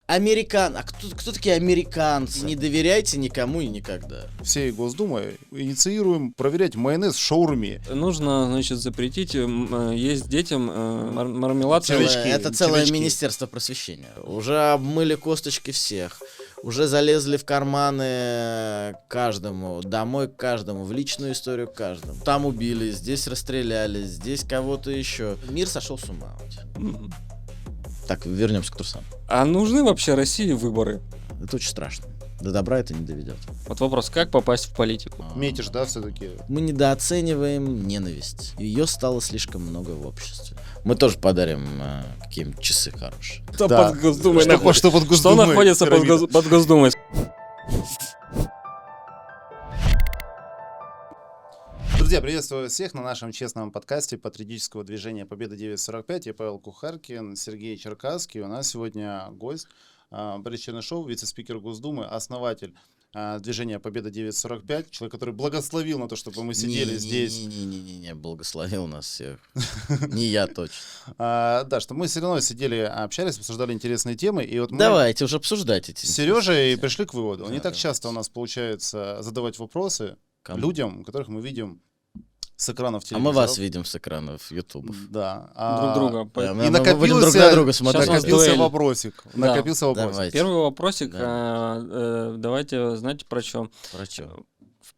А кто такие американцы? Не доверяйте никому и никогда. Всей Госдумой инициируем проверять майонез в шаурме. Нужно, значит, запретить есть детям мармелад. Это целое министерство просвещения. Уже обмыли косточки всех. Уже залезли в карманы каждому, домой к каждому, в личную историю к каждому. Там убили, здесь расстреляли, здесь кого-то еще. Мир сошел с ума. Так, вернемся к трусам. А нужны вообще России выборы? Это очень страшно. До добра это не доведет. Вот вопрос, как попасть в политику? Метишь, да, все-таки? Мы недооцениваем ненависть. Ее стало слишком много в обществе. Мы тоже подарим какие-нибудь часы хорошие. Что под Госдумой находится? Что под Госдумой? Что находится под Госдумой? Друзья, приветствую всех на нашем честном подкасте патриотического движения «Победа 945». Я Павел Кухаркин, Сергей Черкасский. У нас сегодня гость Борис Чернышов, вице-спикер Госдумы, основатель движения «Победа 945», человек, который благословил на то, чтобы мы сидели здесь. Не благословил нас всех. Не я точно. Да, что мы все равно сидели, общались, обсуждали интересные темы. И вот мы Давайте уже обсуждать эти. с Сережей пришли к выводу. Не так часто у нас получается задавать вопросы людям, которых мы видим с экранов телевизора. А мы вас видим с экранов YouTube. Да. Друг друга. И будем друг на друга смотреть. накопился вопросик. Да. Накопился вопросик. Давайте. Первый вопросик. Да. Давайте, знаете, про что? Про чё?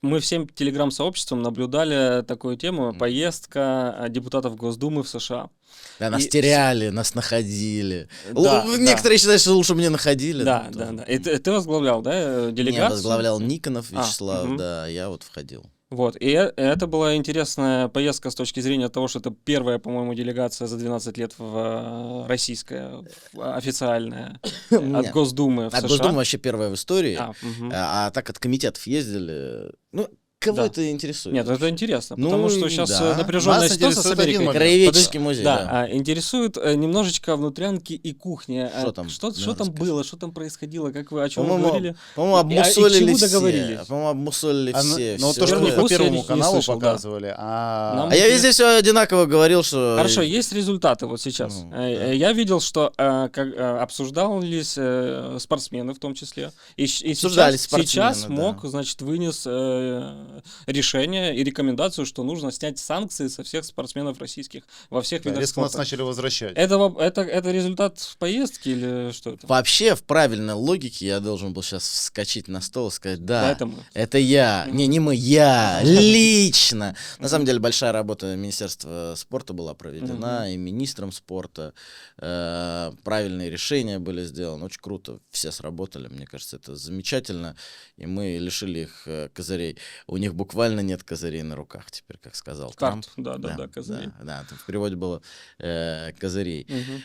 Мы всем телеграм-сообществом наблюдали такую тему: поездка депутатов Госдумы в США. Да, нас И- теряли, нас находили. Да, Некоторые считают, что лучше мне находили. Да, Ну, да, тоже. да. И ты возглавлял, да, делегацию? Не, возглавлял Никонов Вячеслав, мгм. да, я вот входил. Вот, и это была интересная поездка с точки зрения того, что это первая, по-моему, делегация за 12 лет российская, официальная, от Нет, Госдумы в От США. Госдумы вообще первая в истории, Мгм. а так от комитетов ездили. Ну, кого Да. это интересует? Нет, это интересно, Ну потому что и сейчас да. напряженная Нас ситуация с интересует один Америкой. момент. Краеведческий музей, Да, да. интересует немножечко внутрянки и кухня. Что там? Что Надо там сказать. было, что там происходило, как вы, о чем вы По-моему, говорили? по-моему, И к обмусолили чему все. договорились? По-моему, обмусолили все. Ну, всё. то, что Первый мы по курс я Первому не каналу слышал, да. показывали. Нам- А я везде все одинаково говорил, что... Хорошо, есть результаты вот сейчас. Ну, да. Я видел, что обсуждались спортсмены в том числе. И Обсуждались сейчас спортсмены, МОК, да. значит, вынес решение и рекомендацию, что нужно снять санкции со всех спортсменов российских во всех Да, видах резко нас спорта. начали возвращать. Это результат поездки или что это? Вообще, в правильной логике я должен был сейчас вскочить на стол и сказать, да, Это мы. это я, не мы, я, лично. На самом деле, большая работа Министерства спорта была проведена, и министром спорта. Правильные решения были сделаны, очень круто, все сработали, мне кажется, это замечательно, и мы лишили их козырей. У них буквально нет козырей на руках теперь, как сказал Трамп. Карт, да, козырей. Да, в переводе было козырей. Мгм.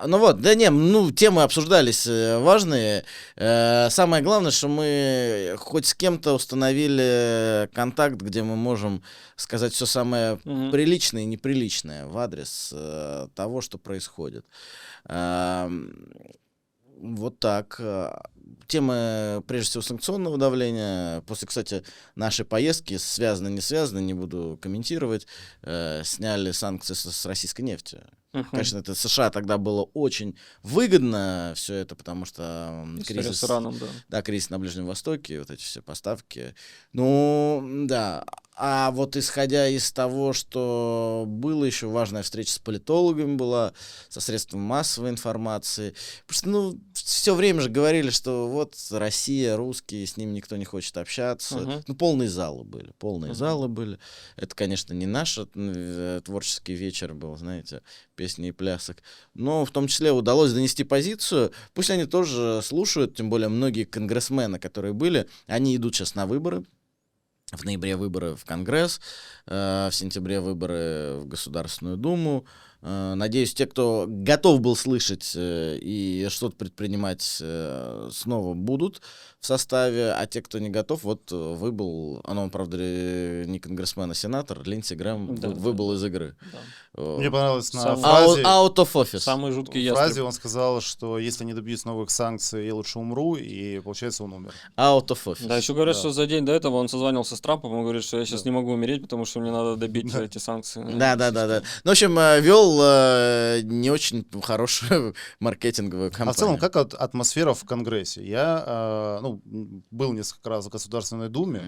Ну вот, да не, ну темы обсуждались важные. Самое главное, что мы хоть с кем-то установили контакт, где мы можем сказать все самое Мгм. приличное и неприличное в адрес того, что происходит. Вот так. Темы, прежде всего, санкционного давления. После, кстати, нашей поездки, связано, не связано, не буду комментировать, сняли санкции с российской нефти. Мгм. Конечно, это США тогда было очень выгодно все это, потому что История кризис, с Ираном, да. да, кризис на Ближнем Востоке, вот эти все поставки. Ну, да. А вот исходя из того, что было еще важная встреча с политологами была, со средствами массовой информации. Потому что, ну, все время же говорили, что вот Россия, русские, с ним никто не хочет общаться. Мгм. Ну, полные залы были, полные Мгм. залы были. Это, конечно, не наш творческий вечер был, знаете, песни и плясок. Но в том числе удалось донести позицию. Пусть они тоже слушают, тем более многие конгрессмены, которые были, они идут сейчас на выборы. В ноябре выборы в Конгресс, в сентябре выборы в Государственную Думу. Надеюсь, те, кто готов был слышать и что-то предпринимать, снова будут в составе, а те, кто не готов, вот выбыл, он, правда, не конгрессмен, а сенатор, Линдси Грэм Да, выбыл да. из игры. Да. Мне понравилось на Сам- фразе, out of office. Самый жуткий в фразе ястреб. он сказал, что если не добьюсь новых санкций, я лучше умру, и получается он умер. Out of office. Да, еще говорят, Да. что за день до этого он созванивался с Трампом, он говорит, что я сейчас не могу умереть, потому что мне надо добить эти санкции. Да. Ну, в общем, вел не очень хорошую маркетинговую кампанию. А в целом, как атмосфера в Конгрессе? Я был несколько раз в Государственной Думе,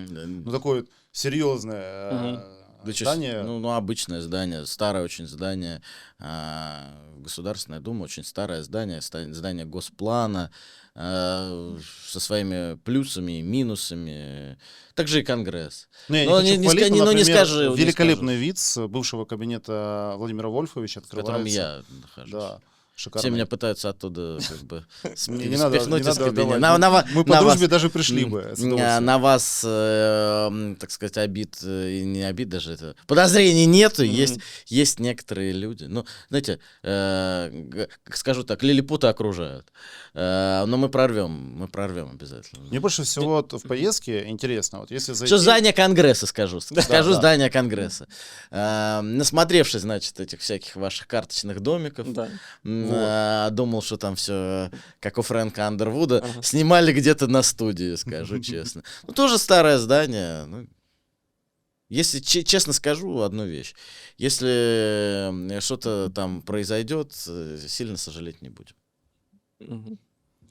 такое вот серьезное Да, здание. ну, обычное здание, старое очень здание. Государственная Дума, очень старое здание, здание Госплана, со своими плюсами и минусами. Также и Конгресс. Я Но хочу не хвалить, ска- но, но не например, скажи, не великолепный вид с бывшего кабинета Владимира Вольфовича в котором открывается. я нахожусь. Да, Все шикарно. меня пытаются оттуда как бы Не надо, спихнуть не из надо кабинета. отдавать. Мы по на дружбе вас- даже пришли бы. с удовольствием. На вас, так сказать, обид, и не обид даже, это подозрений нету, есть некоторые люди. Ну, знаете, как скажу так, лилипуты окружают. Но мы прорвем обязательно. Мне больше всего вот в поездке интересно, вот если зайти... Что здание Конгресса скажу да. здание Конгресса. Насмотревшись, значит, этих всяких ваших карточных домиков, Да. думал, что там все как у Фрэнка Андервуда, снимали где-то на студии, скажу честно. Ну, тоже старое здание. Ну, если честно скажу одну вещь, если что-то там произойдет, сильно сожалеть не будем. Мгм.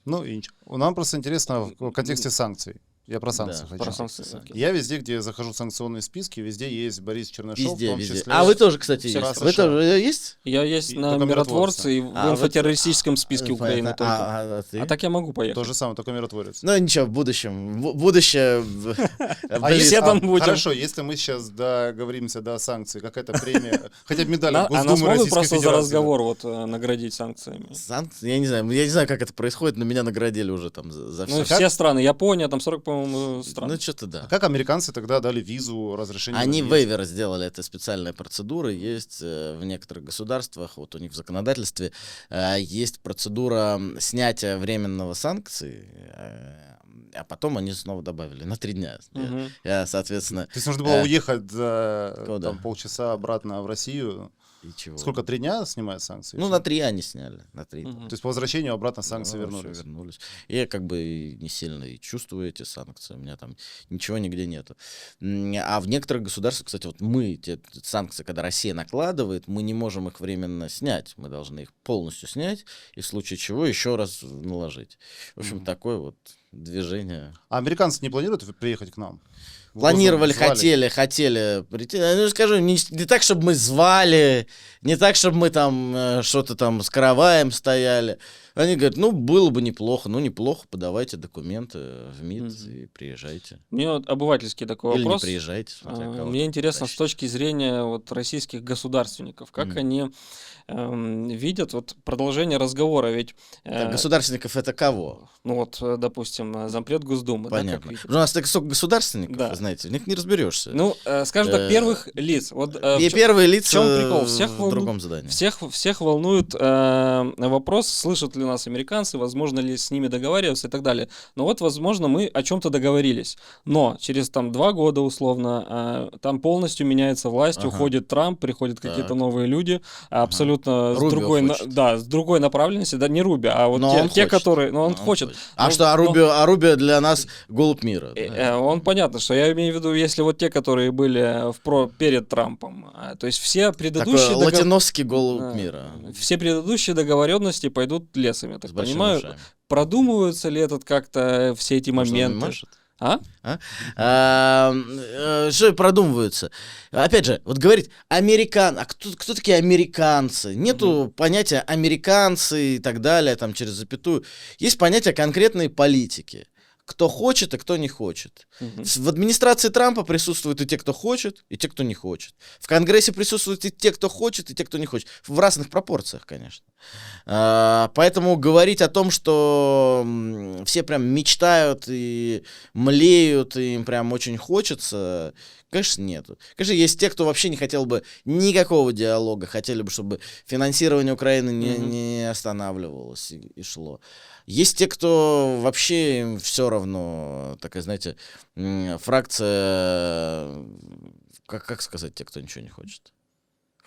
Ну, и ничего. Нам просто интересно в контексте санкций. Я про санкции Да, хочу. Про санкции, окей. Я везде, где захожу в санкционные списки, везде есть Борис Чернышов, в Везде, том везде. числе. А вы тоже, кстати, Всех есть? стран Вы США. тоже есть? Я есть И на только миротворце и в А, вы- инфотеррористическом списке Украины только. А ты? А так я могу поехать. То же самое, только миротворец. Ну ничего, в будущем. Будущее. все там будем. Хорошо, если мы сейчас договоримся до санкций, какая-то премия, хотя бы медаль от А нас Госдумы могут Российской просто за Федерации. разговор вот наградить санкциями. Санкции? Я не знаю, как это происходит, но меня наградили уже там за Ну, все. все страны. Япония, там 40, по-моему, стран. Ну, что-то да. А как американцы тогда дали визу, разрешение? на Они въезд? вейверы сделали, это специальная процедура, есть в некоторых государствах, вот у них в законодательстве есть процедура снятия временного санкций, а потом они снова добавили на 3 дня. Мгм. Я, соответственно, То есть нужно было уехать за Куда? там, полчаса обратно в Россию. и чего? Сколько, 3 дня снимают санкции? Ну, на 3 они сняли, на 3. Мгм. То есть по возвращению обратно санкции Ну, вернулись. всё, вернулись. И я как бы и не сильно и чувствую эти санкции. У меня там ничего нигде нету. А в некоторых государствах, кстати, вот мы, те санкции, когда Россия накладывает, мы не можем их временно снять. Мы должны их полностью снять и в случае чего еще раз наложить. В общем, такое вот движение. А американцы не планируют приехать к нам? В Планировали, Госдуму звали? хотели прийти. Ну, скажу, не так, чтобы мы звали, не так, чтобы мы там что-то там с караваем стояли. Они говорят, ну, было бы неплохо. Ну, неплохо, подавайте документы в МИД и приезжайте. Мне вот обывательский такой Или вопрос. не приезжайте. смотря кого Мне там интересно с тащить. точки зрения вот российских государственников, как они видят вот продолжение разговора, ведь Так, государственников это кого? ну вот, допустим, зампред Госдумы, да, как Понятно. видит? У нас так столько государственников, Да. вы знаете, в них не разберешься. Ну, скажем так, первых лиц. Вот, И первые лица в чем прикол? в другом задании. Всех волнует вопрос, слышат ли нас американцы, возможно ли с ними договариваться и так далее. Но вот, возможно, мы о чем-то договорились. Но через там 2 года условно там полностью меняется власть, Ага. уходит Трамп, приходят какие-то Так. новые люди, абсолютно с Рубио другой, хочет. с другой направленности, да, не Руби, а вот Но он те, хочет. которые, ну, он Но он хочет. А Ну, что, а Рубио для нас голубь мира? да? Он понятно, что я имею в виду, если вот те, которые были перед Трампом, то есть все предыдущие Такой латиновский голубь Да. мира. все предыдущие договоренности пойдут лесом, я так С большими понимаю. ушами. Продумываются ли этот как-то все эти Может, он моменты? машет? А? Что продумываются? Опять же, вот говорить а кто такие американцы? Нету понятия американцы и так далее, там через запятую. Есть понятие конкретной политики. Кто хочет и кто не хочет. Мгм. В администрации Трампа присутствуют и те, кто хочет, и те, кто не хочет. В Конгрессе присутствуют и те, кто хочет, и те, кто не хочет. В разных пропорциях, конечно. Поэтому говорить о том, что все прям мечтают и млеют, и им прям очень хочется, конечно, нету. Конечно, есть те, кто вообще не хотел бы никакого диалога, хотели бы, чтобы финансирование Украины не останавливалось и шло. Есть те, кто вообще им все равно, такая, знаете, фракция, как сказать, те, кто ничего не хочет?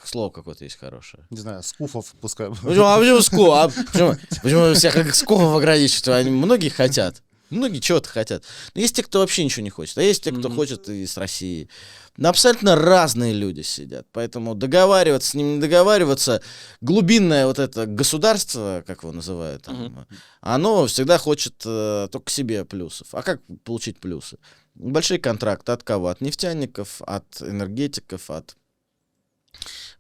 Слово какое-то есть хорошее. Не знаю, скуфов пускай. Почему всех как скуфов ограничивать? Они многие хотят. Многие чего-то хотят. Но есть те, кто вообще ничего не хочет. А есть те, кто хочет и с России. Но абсолютно разные люди сидят. Поэтому договариваться, с ними не договариваться, глубинное вот это государство, как его называют, там, оно всегда хочет только себе плюсов. А как получить плюсы? Большие контракты от кого? От нефтяников, от энергетиков, от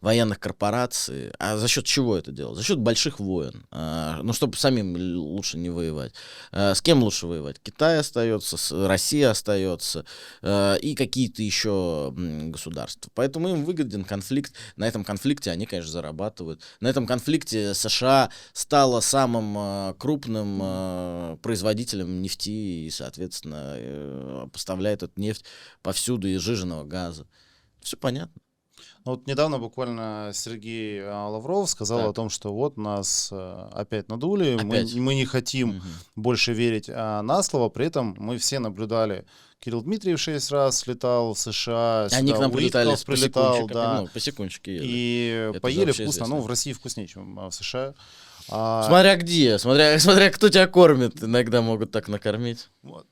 военных корпораций. А за счет чего это делать? За счет больших войн. Ну, чтобы самим лучше не воевать. С кем лучше воевать? Китай остается, Россия остается и какие-то еще государства. Поэтому им выгоден конфликт. На этом конфликте они, конечно, зарабатывают. На этом конфликте США стала самым крупным производителем нефти и, соответственно, поставляет эту нефть повсюду из сжиженного газа. Все понятно. Ну, вот недавно буквально Сергей Лавров сказал о том, что вот нас опять надули, мы не хотим больше верить на слово, при этом мы все наблюдали. Кирилл Дмитриев 6 раз летал в США, они к нам прилетали прилетал, да. По секундчике ели. И это поели вкусно, известно. Ну, в России вкуснее, чем в США. Смотря где, смотря кто тебя кормит, иногда могут так накормить. Вот.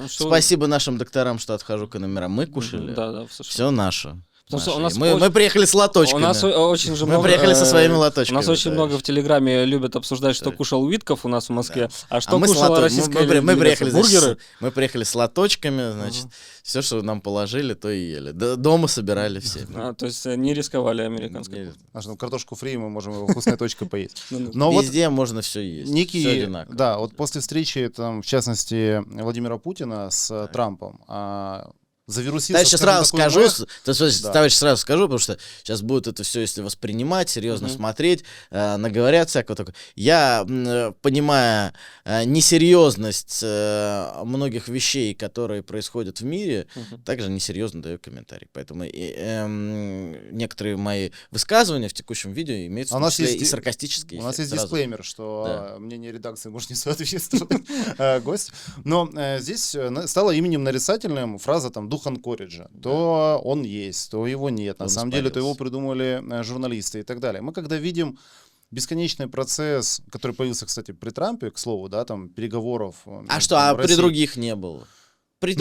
Спасибо нашим докторам, что отхожу к номерам. Мы кушали, да, все наше. Мы приехали с лоточками. У нас очень же много, мы приехали со своими лоточками. У нас очень много в Телеграме любят обсуждать, что кушал Уитков у нас в Москве, а что кушала российская бургеры. Мы приехали с лоточками, значит, все, что нам положили, то и ели. Дома собирали все. То есть не рисковали американской. Картошку фри мы можем его вкусной точкой поесть. Везде можно все есть. Все одинаково. Да, вот после встречи, там, в частности, Владимира Путина с Трампом, завирусился. Товарищ, сразу скажу, потому что сейчас будет это все, если воспринимать, серьезно смотреть, наговорят всякого такого. Я, понимая несерьезность многих вещей, которые происходят в мире, также несерьезно даю комментарий. Поэтому некоторые мои высказывания в текущем видео имеют в том числе и саркастические. У нас есть дисклеймер, что мнение редакции может не соответствовать гостю. Но здесь стало именем нарицательным фраза там «дух Анкориджа». То он есть, то его нет. На самом деле, то его придумали журналисты и так далее. Мы когда видим бесконечный процесс, который появился, кстати, при Трампе, к слову, да, там, переговоров. При других не было? При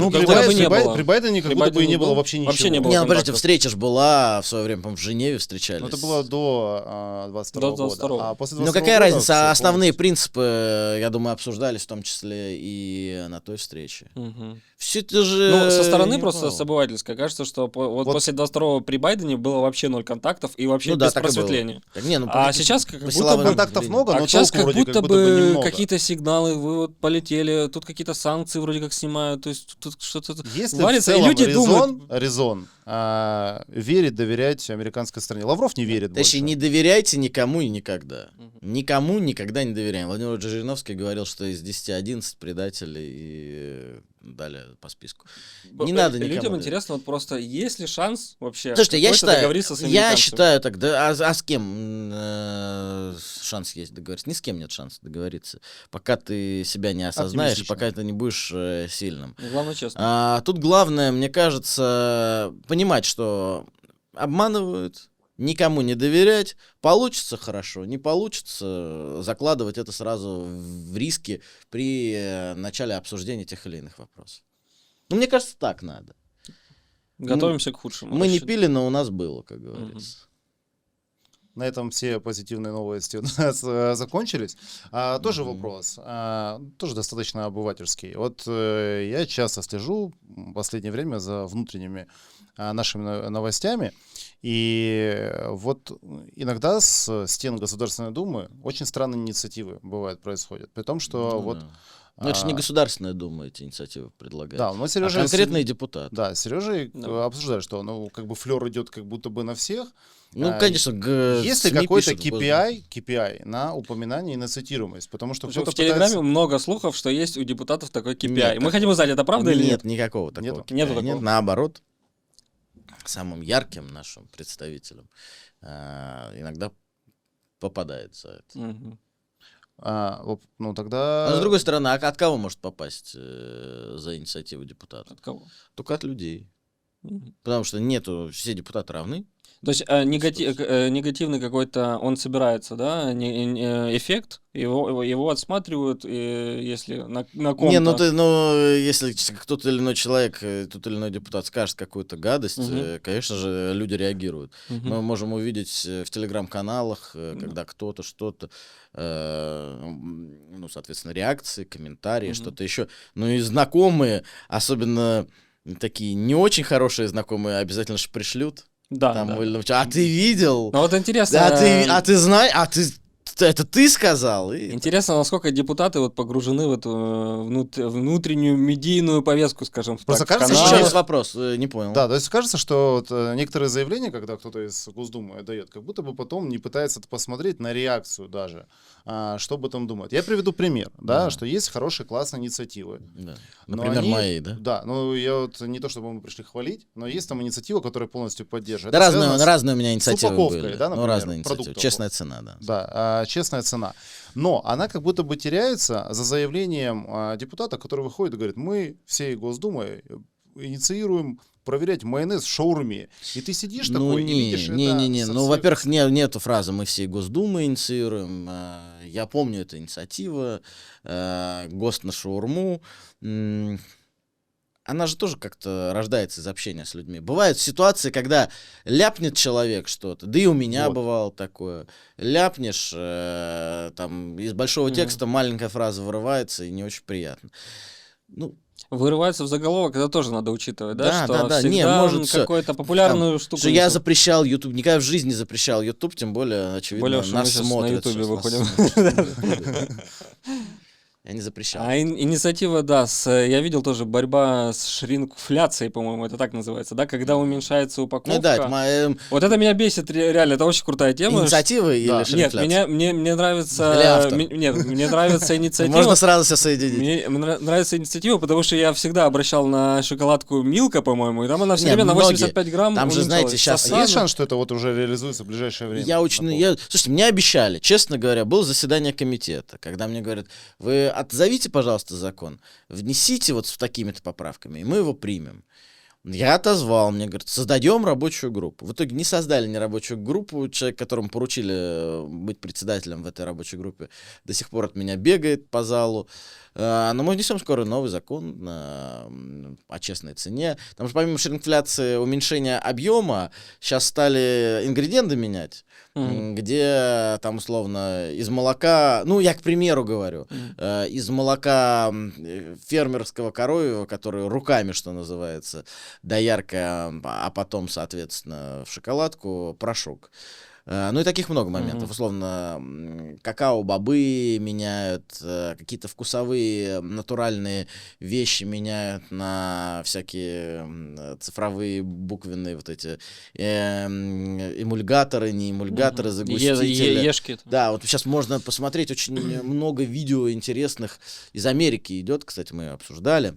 Байдене как будто бы и не было вообще ничего. Вообще не было. Не, подождите, встреча же была в свое время, по-моему, в Женеве встречались. Но это было до 22 года. А после 22 какая года разница? Основные принципы, я думаю, обсуждались в том числе и на той встрече. Все это же... Ну, со стороны просто с обывательской кажется, что после 22-го при Байдене было вообще 0 контактов и вообще без просветления. А сейчас как будто бы... контактов много, но сейчас толку как вроде будто бы бы какие-то сигналы, вы вот полетели, тут какие-то санкции вроде как снимают, то есть тут что-то варится, и люди думают... резон верить, доверять американской стране. Лавров не верит больше. Точнее, не доверяйте никому и никогда. Никому никогда не доверяем. Владимир Жириновский говорил, что из 10 11 предателей и далее по списку. Не надо никому. Людям интересно вот просто, есть ли шанс вообще договориться с американцами? Я считаю так, да, а с кем шанс есть договориться? Ни с кем нет шанса договориться. Пока ты себя не осознаешь, пока ты не будешь сильным. Главное, честно. Тут главное, мне кажется, понимать, что обманывают, никому не доверять, получится хорошо, не получится закладывать это сразу в риски при начале обсуждения тех или иных вопросов. Ну, мне кажется, так надо. Готовимся к худшему. Мы не пили, но у нас было, как говорится. На этом все позитивные новости у нас закончились. Тоже вопрос, тоже достаточно обывательский. Вот я часто слежу в последнее время за внутренними нашими новостями, и вот иногда с стен Государственной Думы очень странные инициативы бывают, происходят. При том, что Но это же не Государственная Дума эти инициативы предлагает, да, но Сережа, конкретные депутаты. Да, Сережей обсуждали, что как бы флёр идет как будто бы на всех. Ну, конечно, есть ли какой-то KPI на упоминание и на цитируемость? Потому что кто-то в Телеграме много слухов, что есть у депутатов такой KPI. Мы хотим узнать, это правда или нет? Нет, никакого такого. Нету такого. Нет, наоборот, самым ярким нашим представителем иногда попадается это. Ну, тогда... Но, с другой стороны, от кого может попасть за инициативу депутата? От кого? Только от людей. Потому что нету, все депутаты равны. То есть негативный какой-то, он собирается, да, эффект, его отсматривают, если на Не, ком-то. если кто-то или иной человек, тот или иной депутат скажет какую-то гадость, Мгм. конечно же, люди реагируют. Мгм. Мы можем увидеть в телеграм-каналах, Да. когда кто-то что-то, соответственно, реакции, комментарии, Мгм. что-то еще. Ну и знакомые, особенно такие не очень хорошие знакомые, обязательно же пришлют. Да, Там, да. а ты видел? Но вот интересно, А ты знаешь? Это ты сказал? интересно, насколько депутаты вот погружены в эту внутреннюю медийную повестку, скажем Просто так, в кажется, Еще что- раз каналах. вопрос, не понял. Да, то есть кажется, что вот, некоторые заявления, когда кто-то из Госдумы дает, как будто бы потом не пытается посмотреть на реакцию даже, что об этом думают. Я приведу пример, да, Да. что есть хорошие, классные инициативы. Да. Но Например, они- моей, да? Да, ну я вот не то, чтобы мы пришли хвалить, но есть там инициатива, которая полностью поддерживает. Да, Это разные, связано с- разные у меня инициативы упаковкой, были. да, например, Разные инициативы. продуктов. Честная цена, да. Да, честная цена. Но она как будто бы теряется за заявлением депутата, который выходит и говорит, мы всей Госдумой инициируем проверять майонез в шаурме. И ты сидишь такой и видишь это не. со Ну, всех- во-первых, нету фразы «мы всей Госдумы инициируем». Я помню эту инициативу. ГОСТ на шаурму. Она же тоже как-то рождается из общения с людьми. Бывают ситуации, когда ляпнет человек что-то, да и у меня Вот. бывало такое. Ляпнешь, там из большого Мгм. текста маленькая фраза вырывается, и не очень приятно. Ну, Вырывается в заголовок, это тоже надо учитывать, да? Да, Что да, да. Не, всегда может, всё. какую-то популярную штуку что я несут. запрещал YouTube, никогда в жизни не запрещал YouTube, тем более, очевидно, Более, что мы нас сейчас на смотрят. Ютубе сейчас, нас выходим. смотрят. Я не запрещал. А инициатива, да, я видел тоже борьба с шринкфляцией, по-моему, это так называется, да, когда уменьшается упаковка. Ну да, это моя Вот это меня бесит, реально, это очень крутая тема. инициатива или Да. Нет, шринкфляция? мне нравится... Или автор? Нет, мне нравится инициатива. Можно сразу все соединить. Мне нравится инициатива, потому что я всегда обращал на шоколадку Милка, по-моему, и там она все Не, время на многие. 85 грамм Там же, знаете, уменьшалась. щас А Сосана. есть шанс, что это вот уже реализуется в ближайшее время? Слушайте, мне обещали, честно говоря, было заседание комитета, когда мне говорят, вы отзовите, пожалуйста, закон, внесите вот с такими-то поправками, и мы его примем. Я отозвал, мне говорят, создадем рабочую группу. В итоге не создали ни рабочую группу, человек, которому поручили быть председателем в этой рабочей группе, до сих пор от меня бегает по залу. Но мы внесем скоро новый закон о честной цене. Потому что помимо шринкфляции, уменьшения объема, сейчас стали ингредиенты менять, Мгм. где там условно из молока, ну я к примеру говорю, Мгм. из молока фермерского коровьего, которое руками, что называется, доярка, а потом, соответственно, в шоколадку порошок. Ну и таких много моментов. Мгм. Условно, какао-бобы меняют, какие-то вкусовые натуральные вещи меняют на всякие цифровые буквенные вот эти эмульгаторы, не эмульгаторы, Мгм. загустители. Ешки. Да, вот сейчас можно посмотреть очень много видео интересных из Америки идет, кстати, мы обсуждали,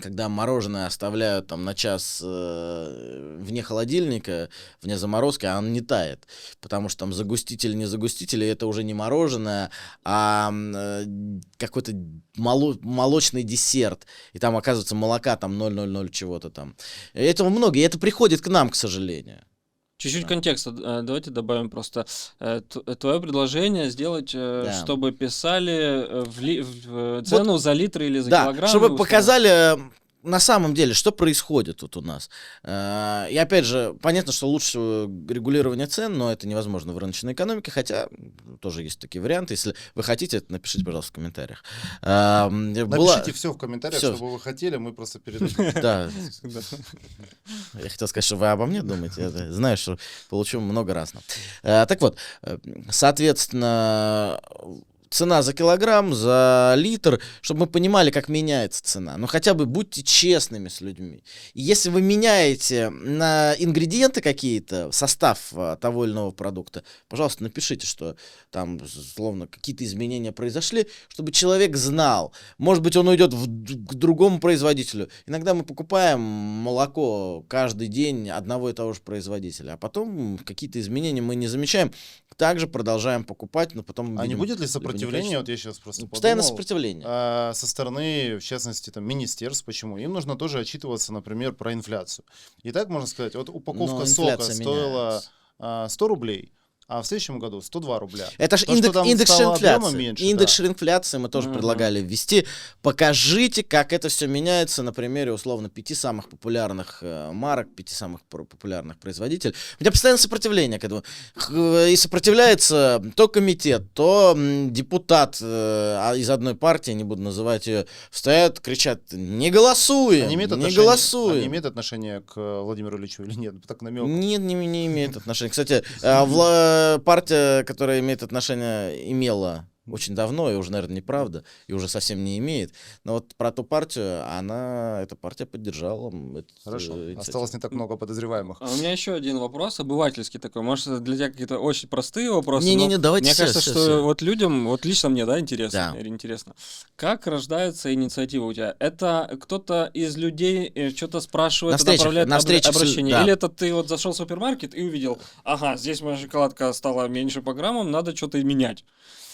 когда мороженое оставляют там на час вне холодильника, вне заморозки, а оно не тает, потому что там загуститель, не загуститель, и это уже не мороженое, а какой-то молочный десерт, и там оказывается молока там 0,00 чего-то там. И этого много, и это приходит к нам, к сожалению. Чуть-чуть Да. контекста давайте добавим просто. Твое предложение сделать, Да. чтобы писали цену за литр или за Да, килограмм. чтобы условно. показали на самом деле, что происходит тут у нас. И опять же, понятно, что лучше всего регулирование цен, но это невозможно в рыночной экономике, хотя тоже есть такие варианты. Если вы хотите, это напишите, пожалуйста, в комментариях. Напишите все в комментариях, всё. что бы вы хотели, мы просто передадим. Да. Я хотел сказать, что вы обо мне думаете. Я знаю, что получу много разного. Так вот, соответственно, цена за килограмм, за литр, чтобы мы понимали, как меняется цена. Но хотя бы будьте честными с людьми. И если вы меняете на ингредиенты какие-то, состав того или иного продукта, пожалуйста, напишите, что там, словно, какие-то изменения произошли, чтобы человек знал. Может быть, он уйдет к другому производителю. Иногда мы покупаем молоко каждый день одного и того же производителя, а потом какие-то изменения мы не замечаем. Также продолжаем покупать, но потом... А не видимо, будет ли либо не сопротивление, вот я сейчас просто Постоянное подумал, сопротивление. со стороны, в частности, там, министерств. Почему? Им нужно тоже отчитываться, например, про инфляцию. И так можно сказать, вот упаковка Но сока инфляция стоила меняется. 100 рублей, а в следующем году 102 рубля. Это же То, что там индекс стало объема инфляции. меньше, Индекс да. инфляции мы тоже предлагали ввести. Покажите, как это все меняется на примере, условно, 5 самых популярных марок, 5 самых популярных производителей. У меня постоянно сопротивление к этому. И сопротивляется то комитет, то депутат из одной партии, не буду называть ее, стоят, кричат: не голосуем, Они не имеют голосуем. имеют отношение к Владимиру Ильичу или нет? Так намек. Нет, не имеет отношения. Кстати, партия, которая имеет отношение, имела очень давно, и уже, наверное, неправда, и уже совсем не имеет. Но вот про ту партию, эта партия поддержала. Хорошо. Осталось не так много подозреваемых. А у меня еще один вопрос, обывательский такой. Может, это для тебя какие-то очень простые вопросы. Не-не-не, но давайте мне все, кажется, все, что все. вот людям, вот лично мне, да, интересно. Да. Интересно. Как рождается инициатива у тебя? Это кто-то из людей что-то спрашивает, На встречах, направляет на встречах обращение? да. Или это ты вот зашел в супермаркет и увидел: ага, здесь моя шоколадка стала меньше по граммам, надо что-то менять.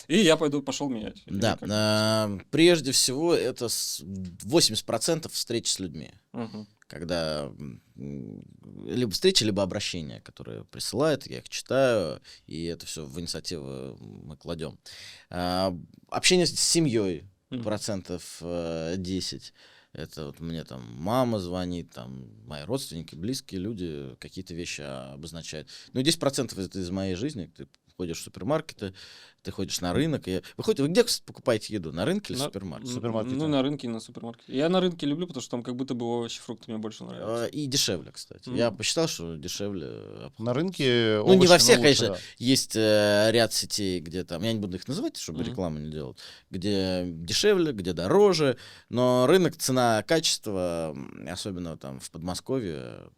И я пошел менять. Или Да, как? прежде всего это 80% встреч с людьми. Мгм. Когда либо встречи, либо обращения, которые присылают, я их читаю, и это все в инициативу мы кладем. Общение с семьей Мгм. 10%. Это вот мне там мама звонит, там мои родственники, близкие люди какие-то вещи обозначают. Ну, 10% это из моей жизни. Ты ходишь в супермаркеты, ты ходишь на рынок. Вы где покупаете еду? На рынке или в супермаркете? супермаркете. Ну, на рынке и на супермаркете. Я на рынке люблю, потому что там как будто бы овощи, фрукты мне больше нравятся. И дешевле, кстати. Я посчитал, что дешевле. На рынке Ну, не во овощи, всех, но лучше, конечно. да. Есть ряд сетей, где там, я не буду их называть, чтобы рекламу не делать, где дешевле, где дороже, но рынок, цена, качество, особенно там в Подмосковье,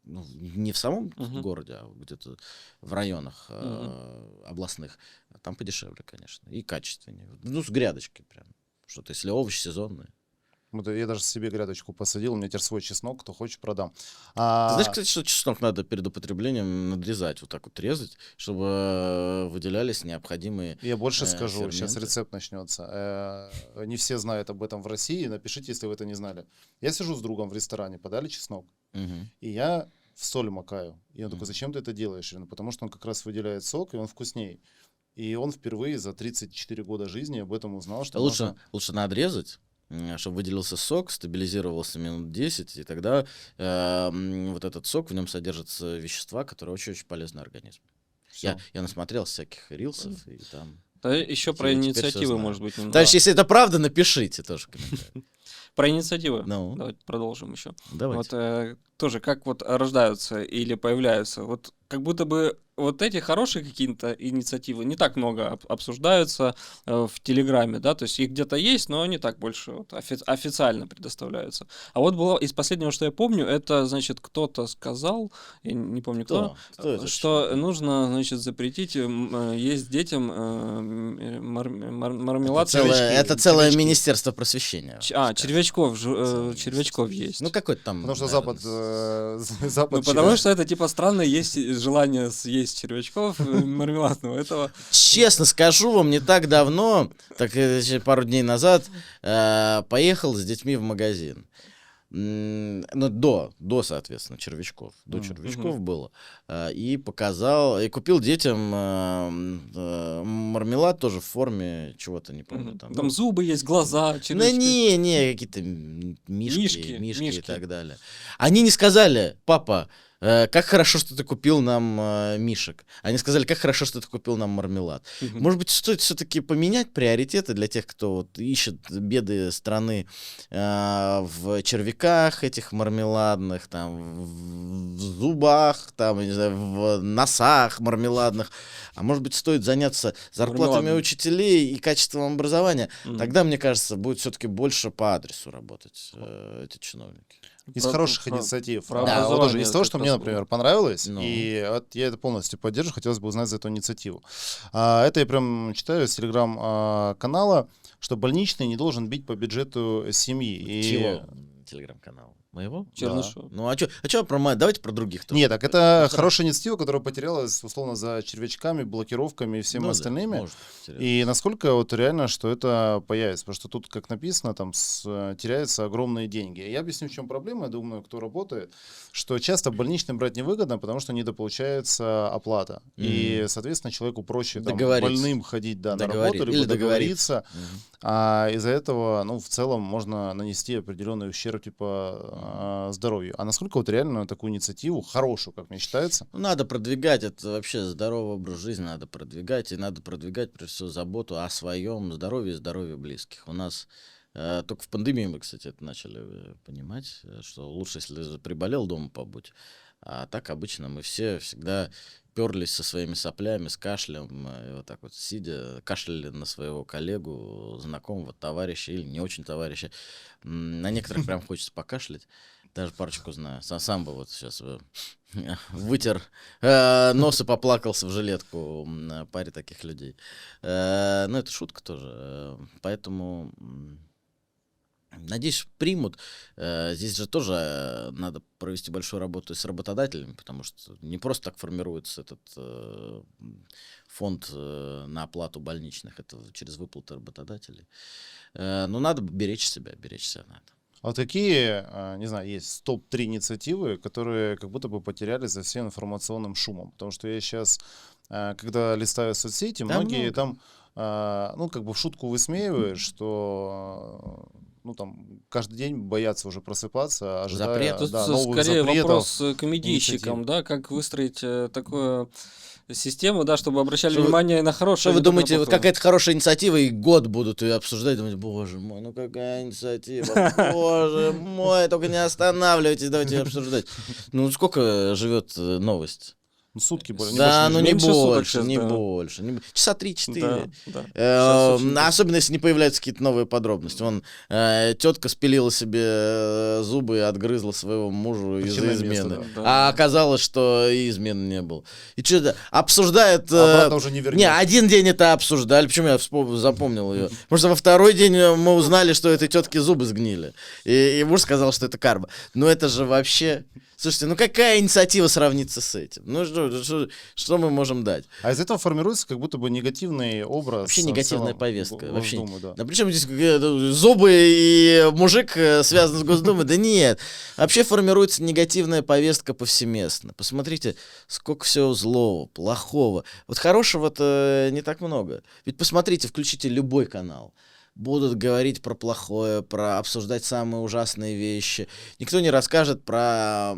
ну, не в самом городе, а где-то в районах областных, там подешевле, конечно, и качественнее. Ну, с грядочки прям. Что-то, если овощи сезонные. Я даже себе грядочку посадил, у меня теперь свой чеснок, кто хочет, продам. Ты знаешь, кстати, что чеснок надо перед употреблением надрезать, вот так вот резать, чтобы выделялись необходимые Я больше скажу, ферменты. сейчас рецепт начнется. Не все знают об этом в России, напишите, если вы это не знали. Я сижу с другом в ресторане, подали чеснок, Мгм. и я в соль макаю. И он такой: зачем ты это делаешь? Я говорю: потому что он как раз выделяет сок, и он вкуснее. И он впервые за 34 года жизни об этом узнал, что Лучше надрезать, чтобы выделился сок, стабилизировался минут 10, и тогда вот этот сок, в нем содержатся вещества, которые очень-очень полезны организму. Всё. Я насмотрелся всяких рилсов, и там... Да, еще про Теперь всё инициативы, знаю. может быть, немного. Товарищ, если это правда, напишите тоже в комментариях. Про инициативы. Ну, Давайте продолжим еще. давайте. Вот тоже как вот рождаются или появляются. Вот как будто бы вот эти хорошие какие-то инициативы не так много обсуждаются в Телеграме, да, то есть их где-то есть, но не так больше вот официально предоставляются. А вот было из последнего, что я помню, это, значит, кто-то сказал, я не помню кто это? что нужно, значит, запретить есть детям мармелад. Это целое червячки. Министерство просвещения. Червячков, Целое червячков есть. Ну, какой-то там... Потому что наверное, Запад Ну, потому что это типа странно, есть желание съесть червячков мармеладного этого. Честно скажу вам, не так давно, пару дней назад, поехал с детьми в магазин. Ну, до, соответственно, червячков. До червячков было. И купил детям мармелад тоже в форме чего-то, не помню. Там зубы есть, глаза, червячки. Не, какие-то мишки Мишки. и так далее. Они не сказали: папа, как хорошо, что ты купил нам мишек. Они сказали: как хорошо, что ты купил нам мармелад. Может быть, стоит все-таки поменять приоритеты для тех, кто вот ищет беды страны в червяках этих мармеладных, там, в зубах, там, я не знаю, в носах мармеладных. А может быть, стоит заняться зарплатами учителей и качеством образования. Тогда, мне кажется, будет все-таки больше по адресу работать эти чиновники. Из хороших инициатив. про Вот образование тоже из того, что мне, например, понравилось, Ну. и вот я это полностью поддерживаю, хотелось бы узнать за эту инициативу. Это я прям читаю из телеграм-канала, что больничный не должен бить по бюджету семьи. Чего телеграм-канал? Моего? Чернышов. Ну, а что про мать? Давайте про других тоже. Нет, так это хорошая инициатива, которая потерялась, условно, за червячками, блокировками и всем Ну да, остальными. может потеряться. И насколько вот реально, что это появится? Потому что тут, как написано, там теряются огромные деньги. Я объясню, в чем проблема, я думаю, кто работает, что часто больничным брать невыгодно, потому что недополучается оплата. И, соответственно, человеку проще там, Договориться. больным ходить на работу, Договориться. либо Или договориться. Мгм. А из-за этого, ну, в целом можно нанести определенный ущерб, типа, здоровью. А насколько вот реально такую инициативу, хорошую, как мне считается, Ну, надо продвигать, это вообще здоровый образ жизни надо продвигать, и надо продвигать, прежде всего, заботу о своем здоровье и здоровье близких. У нас только в пандемии мы, кстати, это начали понимать, что лучше, если приболел, дома побудь. А так обычно мы все всегда перлись со своими соплями, с кашлем, и вот так вот сидя, кашляли на своего коллегу, знакомого, товарища или не очень товарища. На некоторых прям хочется покашлять. Даже парочку знаю. Сам бы вот сейчас вытер нос и поплакался в жилетку на паре таких людей. Ну, это шутка тоже. Поэтому, надеюсь, примут. Здесь же тоже надо провести большую работу и с работодателями, потому что не просто так формируется этот фонд на оплату больничных. Это через выплаты работодателей. Но надо беречь себя надо. а вот какие, не знаю, есть топ-3 инициативы, которые как будто бы потерялись за всем информационным шумом? Потому что я сейчас, когда листаю соцсети, Да многие много. там, ну, как бы в шутку высмеивают, что, ну, там, каждый день боятся уже просыпаться, ожидая, Запрет. Тут да, новых скорее запретов. вопрос к комедийщикам, инициатив. да, как выстроить такую систему, да, чтобы обращали Что вы- внимание на Что хорошее. вы не только на думаете, вот плохое. какая-то хорошая инициатива, и год будут ее обсуждать, думаете, боже мой, ну какая инициатива, боже мой, только не останавливайтесь, давайте ее обсуждать. Ну сколько живет новость? Ну, сутки более, Да, ну не меньше суток больше, щас, не да. больше. Часа 3-4. Да. Щас очень Особенно если не появляются какие-то новые подробности. Вон тетка спилила себе зубы и отгрызла своего мужу из-за Причинное место, измены. да. А оказалось, что и измены не было. И что-то обсуждают... Обратно уже не вернешь. Не, один день это обсуждали. Почему я запомнил ее? Потому что во второй день мы узнали, что этой тетке зубы сгнили. И муж сказал, что это карма. Но это же вообще... Слушайте, ну какая инициатива сравнится с этим? Ну что мы можем дать? А из этого формируется как будто бы негативный образ. Вообще в негативная целом повестка. Вообще. Госдумы, да. Да причем здесь зубы и мужик связаны с Госдумой? Да нет. Вообще формируется негативная повестка повсеместно. Посмотрите, сколько всего злого, плохого. Вот хорошего-то не так много. Ведь посмотрите, включите любой канал. Будут говорить про плохое, про обсуждать самые ужасные вещи. Никто не расскажет про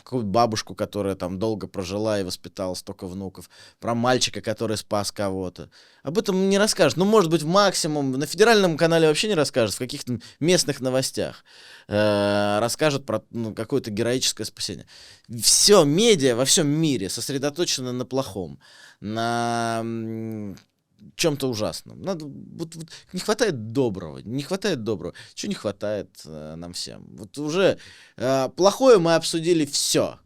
какую-то бабушку, которая там долго прожила и воспитала столько внуков, про мальчика, который спас кого-то. Об этом не расскажут. Ну, может быть, максимум на федеральном канале вообще не расскажут, в каких-то местных новостях расскажут про какое-то героическое спасение. Все медиа во всем мире сосредоточено на плохом, на чем-то ужасном. Вот не хватает доброго. Чего не хватает нам всем? Вот уже плохое мы обсудили все.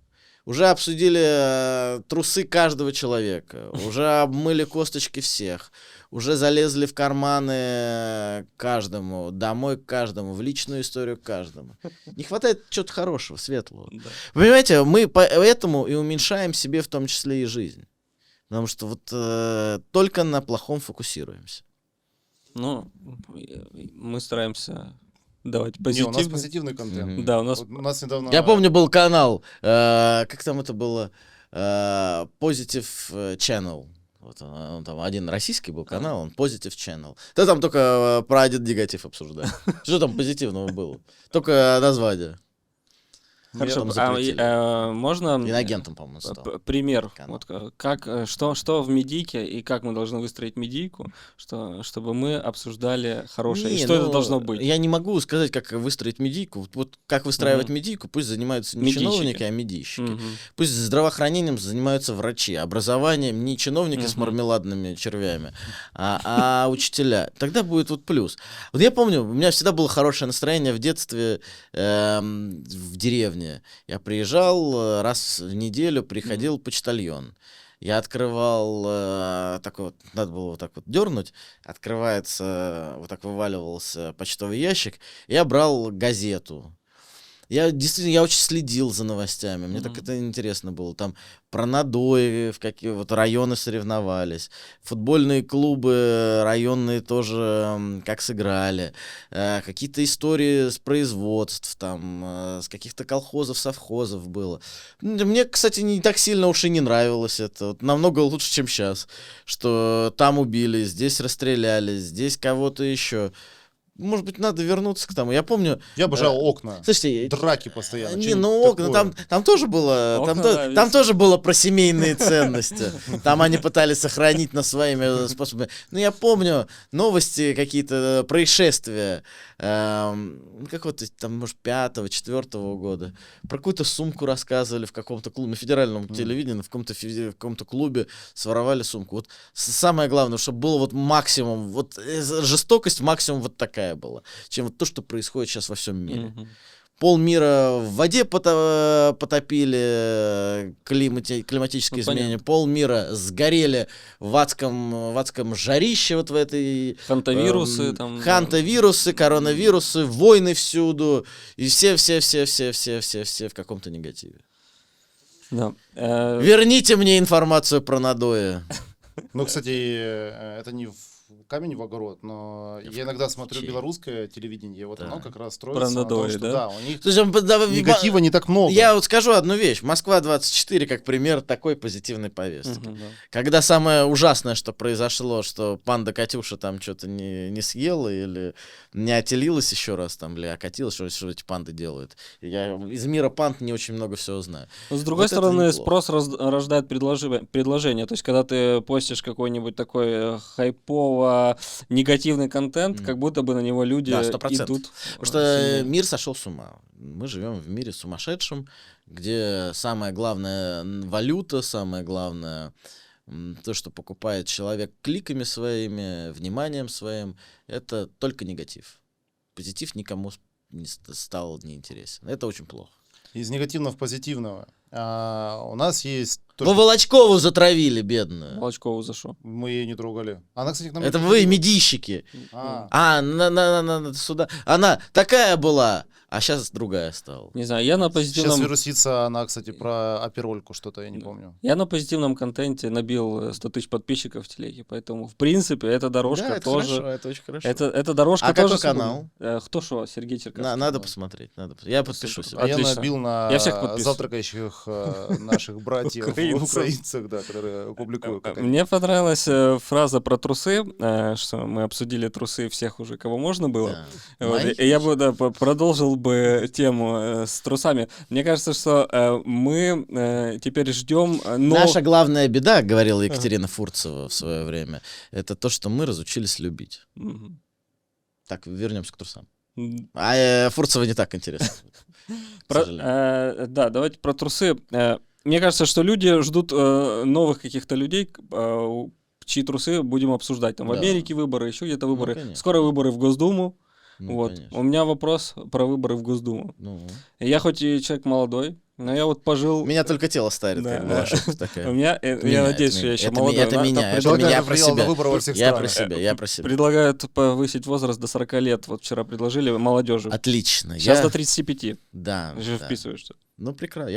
Уже обсудили трусы каждого человека. Уже обмыли косточки всех. Уже залезли в карманы каждому, домой к каждому, в личную историю к каждому. Не хватает чего-то хорошего, светлого. Да. Вы понимаете, мы поэтому и уменьшаем себе в том числе и жизнь. Потому что вот только на плохом фокусируемся. Ну, мы стараемся давать Не, у нас позитивный. позитивный контент. Мгм. Да, у нас Вот у нас недавно... Я помню, был канал, как там это было, Positive Channel. Вот он там один российский был канал, он Positive Channel. Да там только про один негатив обсуждали. Что там позитивного было? Только название. Хорошо, Потом запретили. можно Инагентом, по-моему, стал. пример, Канал. вот что в медийке и как мы должны выстроить медийку, чтобы мы обсуждали хорошее, и Не, что это ну, должно быть? Я не могу сказать, как выстроить медийку. Вот как выстраивать медийку, пусть занимаются не Медийщики. чиновники, а медийщики. Мгм. Пусть здравоохранением занимаются врачи, образованием не чиновники с Мгм. мармеладными червями, а учителя. Тогда будет вот плюс. Вот я помню, у меня всегда было хорошее настроение в детстве в деревне. Я приезжал раз в неделю, приходил почтальон. Я открывал, такой вот, надо было вот так вот дернуть, открывается, вот так вываливался почтовый ящик, я брал газету. Я действительно, я очень следил за новостями, мне так это интересно было. Там про надои, в какие вот районы соревновались, футбольные клубы районные тоже как сыграли, какие-то истории с производств, там, с каких-то колхозов, совхозов было. Мне, кстати, не так сильно уж и не нравилось это. Вот намного лучше, чем сейчас, что там убили, здесь расстреляли, здесь кого-то еще. Может быть, надо вернуться к тому. Я помню... Я обожал окна. Слушайте, Драки постоянно. не, Чем ну окна, такое? там тоже было, Окна, там, да, там весело. тоже было про семейные ценности. Там они пытались сохранить на своими способами. Ну, я помню новости, какие-то происшествия, какого-то там, может, 5-4 года. Про какую-то сумку рассказывали в каком-то клубе, на федеральном телевидении, в каком-то клубе своровали сумку. Вот самое главное, чтобы было вот максимум, вот жестокость максимум вот такая была, чем вот то, что происходит сейчас во всем мире. Полмира в воде потопили, климатические Ну, изменения, полмира сгорели в адском жарище вот в этой... Хантавирусы там. Хантавирусы, коронавирусы, войны всюду, и все в каком-то негативе. Да. Верните мне информацию про надои. Ну, кстати, это не камень в огород, но я иногда смотрю Чей? белорусское телевидение, вот Да. оно как раз Про строится на том, надои, что да? да, у них Слушай, негатива не так много. Я вот скажу одну вещь. Москва-24 как пример такой позитивной повестки. Да. Когда самое ужасное, что произошло, что панда Катюша там что-то не съела или не отелилась еще раз там, или окатилась, что эти панды делают. Я из мира панд не очень много всего знаю. Но, с другой Вот это стороны, неплохо. спрос рождает предложение. То есть, когда ты постишь какой-нибудь такой хайпово-негативный контент, как будто бы на него люди Да, 100%. идут. Потому что мир сошел с ума. Мы живем в мире сумасшедшем, где самая главная валюта, самое главное то, что покупает человек кликами своими, вниманием своим, это только негатив. Позитив никому не стал неинтересен. Это очень плохо. Из негативного в позитивного. У нас есть... то, Вы что Волочкову затравили, бедную. Волочкову зашел. мы ее не трогали. Она, кстати, к нам... Это не вы, приходила. медийщики. А, Сюда. Она такая была, а сейчас другая стала. Не знаю, я на сейчас позитивном... вирусится она, кстати, про оперольку что-то, я не помню. Я на позитивном контенте набил 100 тысяч подписчиков в телеге, поэтому, в принципе, эта дорожка Да, это тоже... хорошо, это очень хорошо. Это дорожка А тоже... какой канал? Кто что? Сергей Черкасский. Надо посмотреть, я подпишусь. А я Отлично. набил на Я всех подписываю. завтракающих наших братьев Украинцев. украинцах, да, которые публикуют. Мне понравилась фраза про трусы, что мы обсудили трусы всех уже, кого можно было. Да. Вот, Мои? и я бы продолжил бы тему с трусами. Мне кажется, что мы теперь ждем Наша главная беда, говорила Екатерина Фурцева в свое время, это то, что мы разучились любить. Мгм. Так, вернемся к трусам. А Фурцева не так интересно. к сожалению. Да, давайте про трусы. Мне кажется, что люди ждут новых каких-то людей, чьи трусы будем обсуждать. Там в Да. Америке выборы, еще где-то выборы. конечно. Скоро выборы в Госдуму. Ну, Вот. конечно. У меня вопрос про выборы в Госдуму. Ну, Я хоть и человек молодой, но я вот пожил... меня только тело старит, Да. как была шутка У такая. меня, я Меня, надеюсь, это что я меня. еще Это молодой. меня, это Там меня, это Человек, меня, я который про влиял на себя. выборы во всех Я про странах. себя, я про себя. Предлагают повысить возраст до 40 лет. Вот вчера предложили молодежи. Отлично. Сейчас я- до 35. Да, Ты же да. вписываешься. Ну, прекрасно.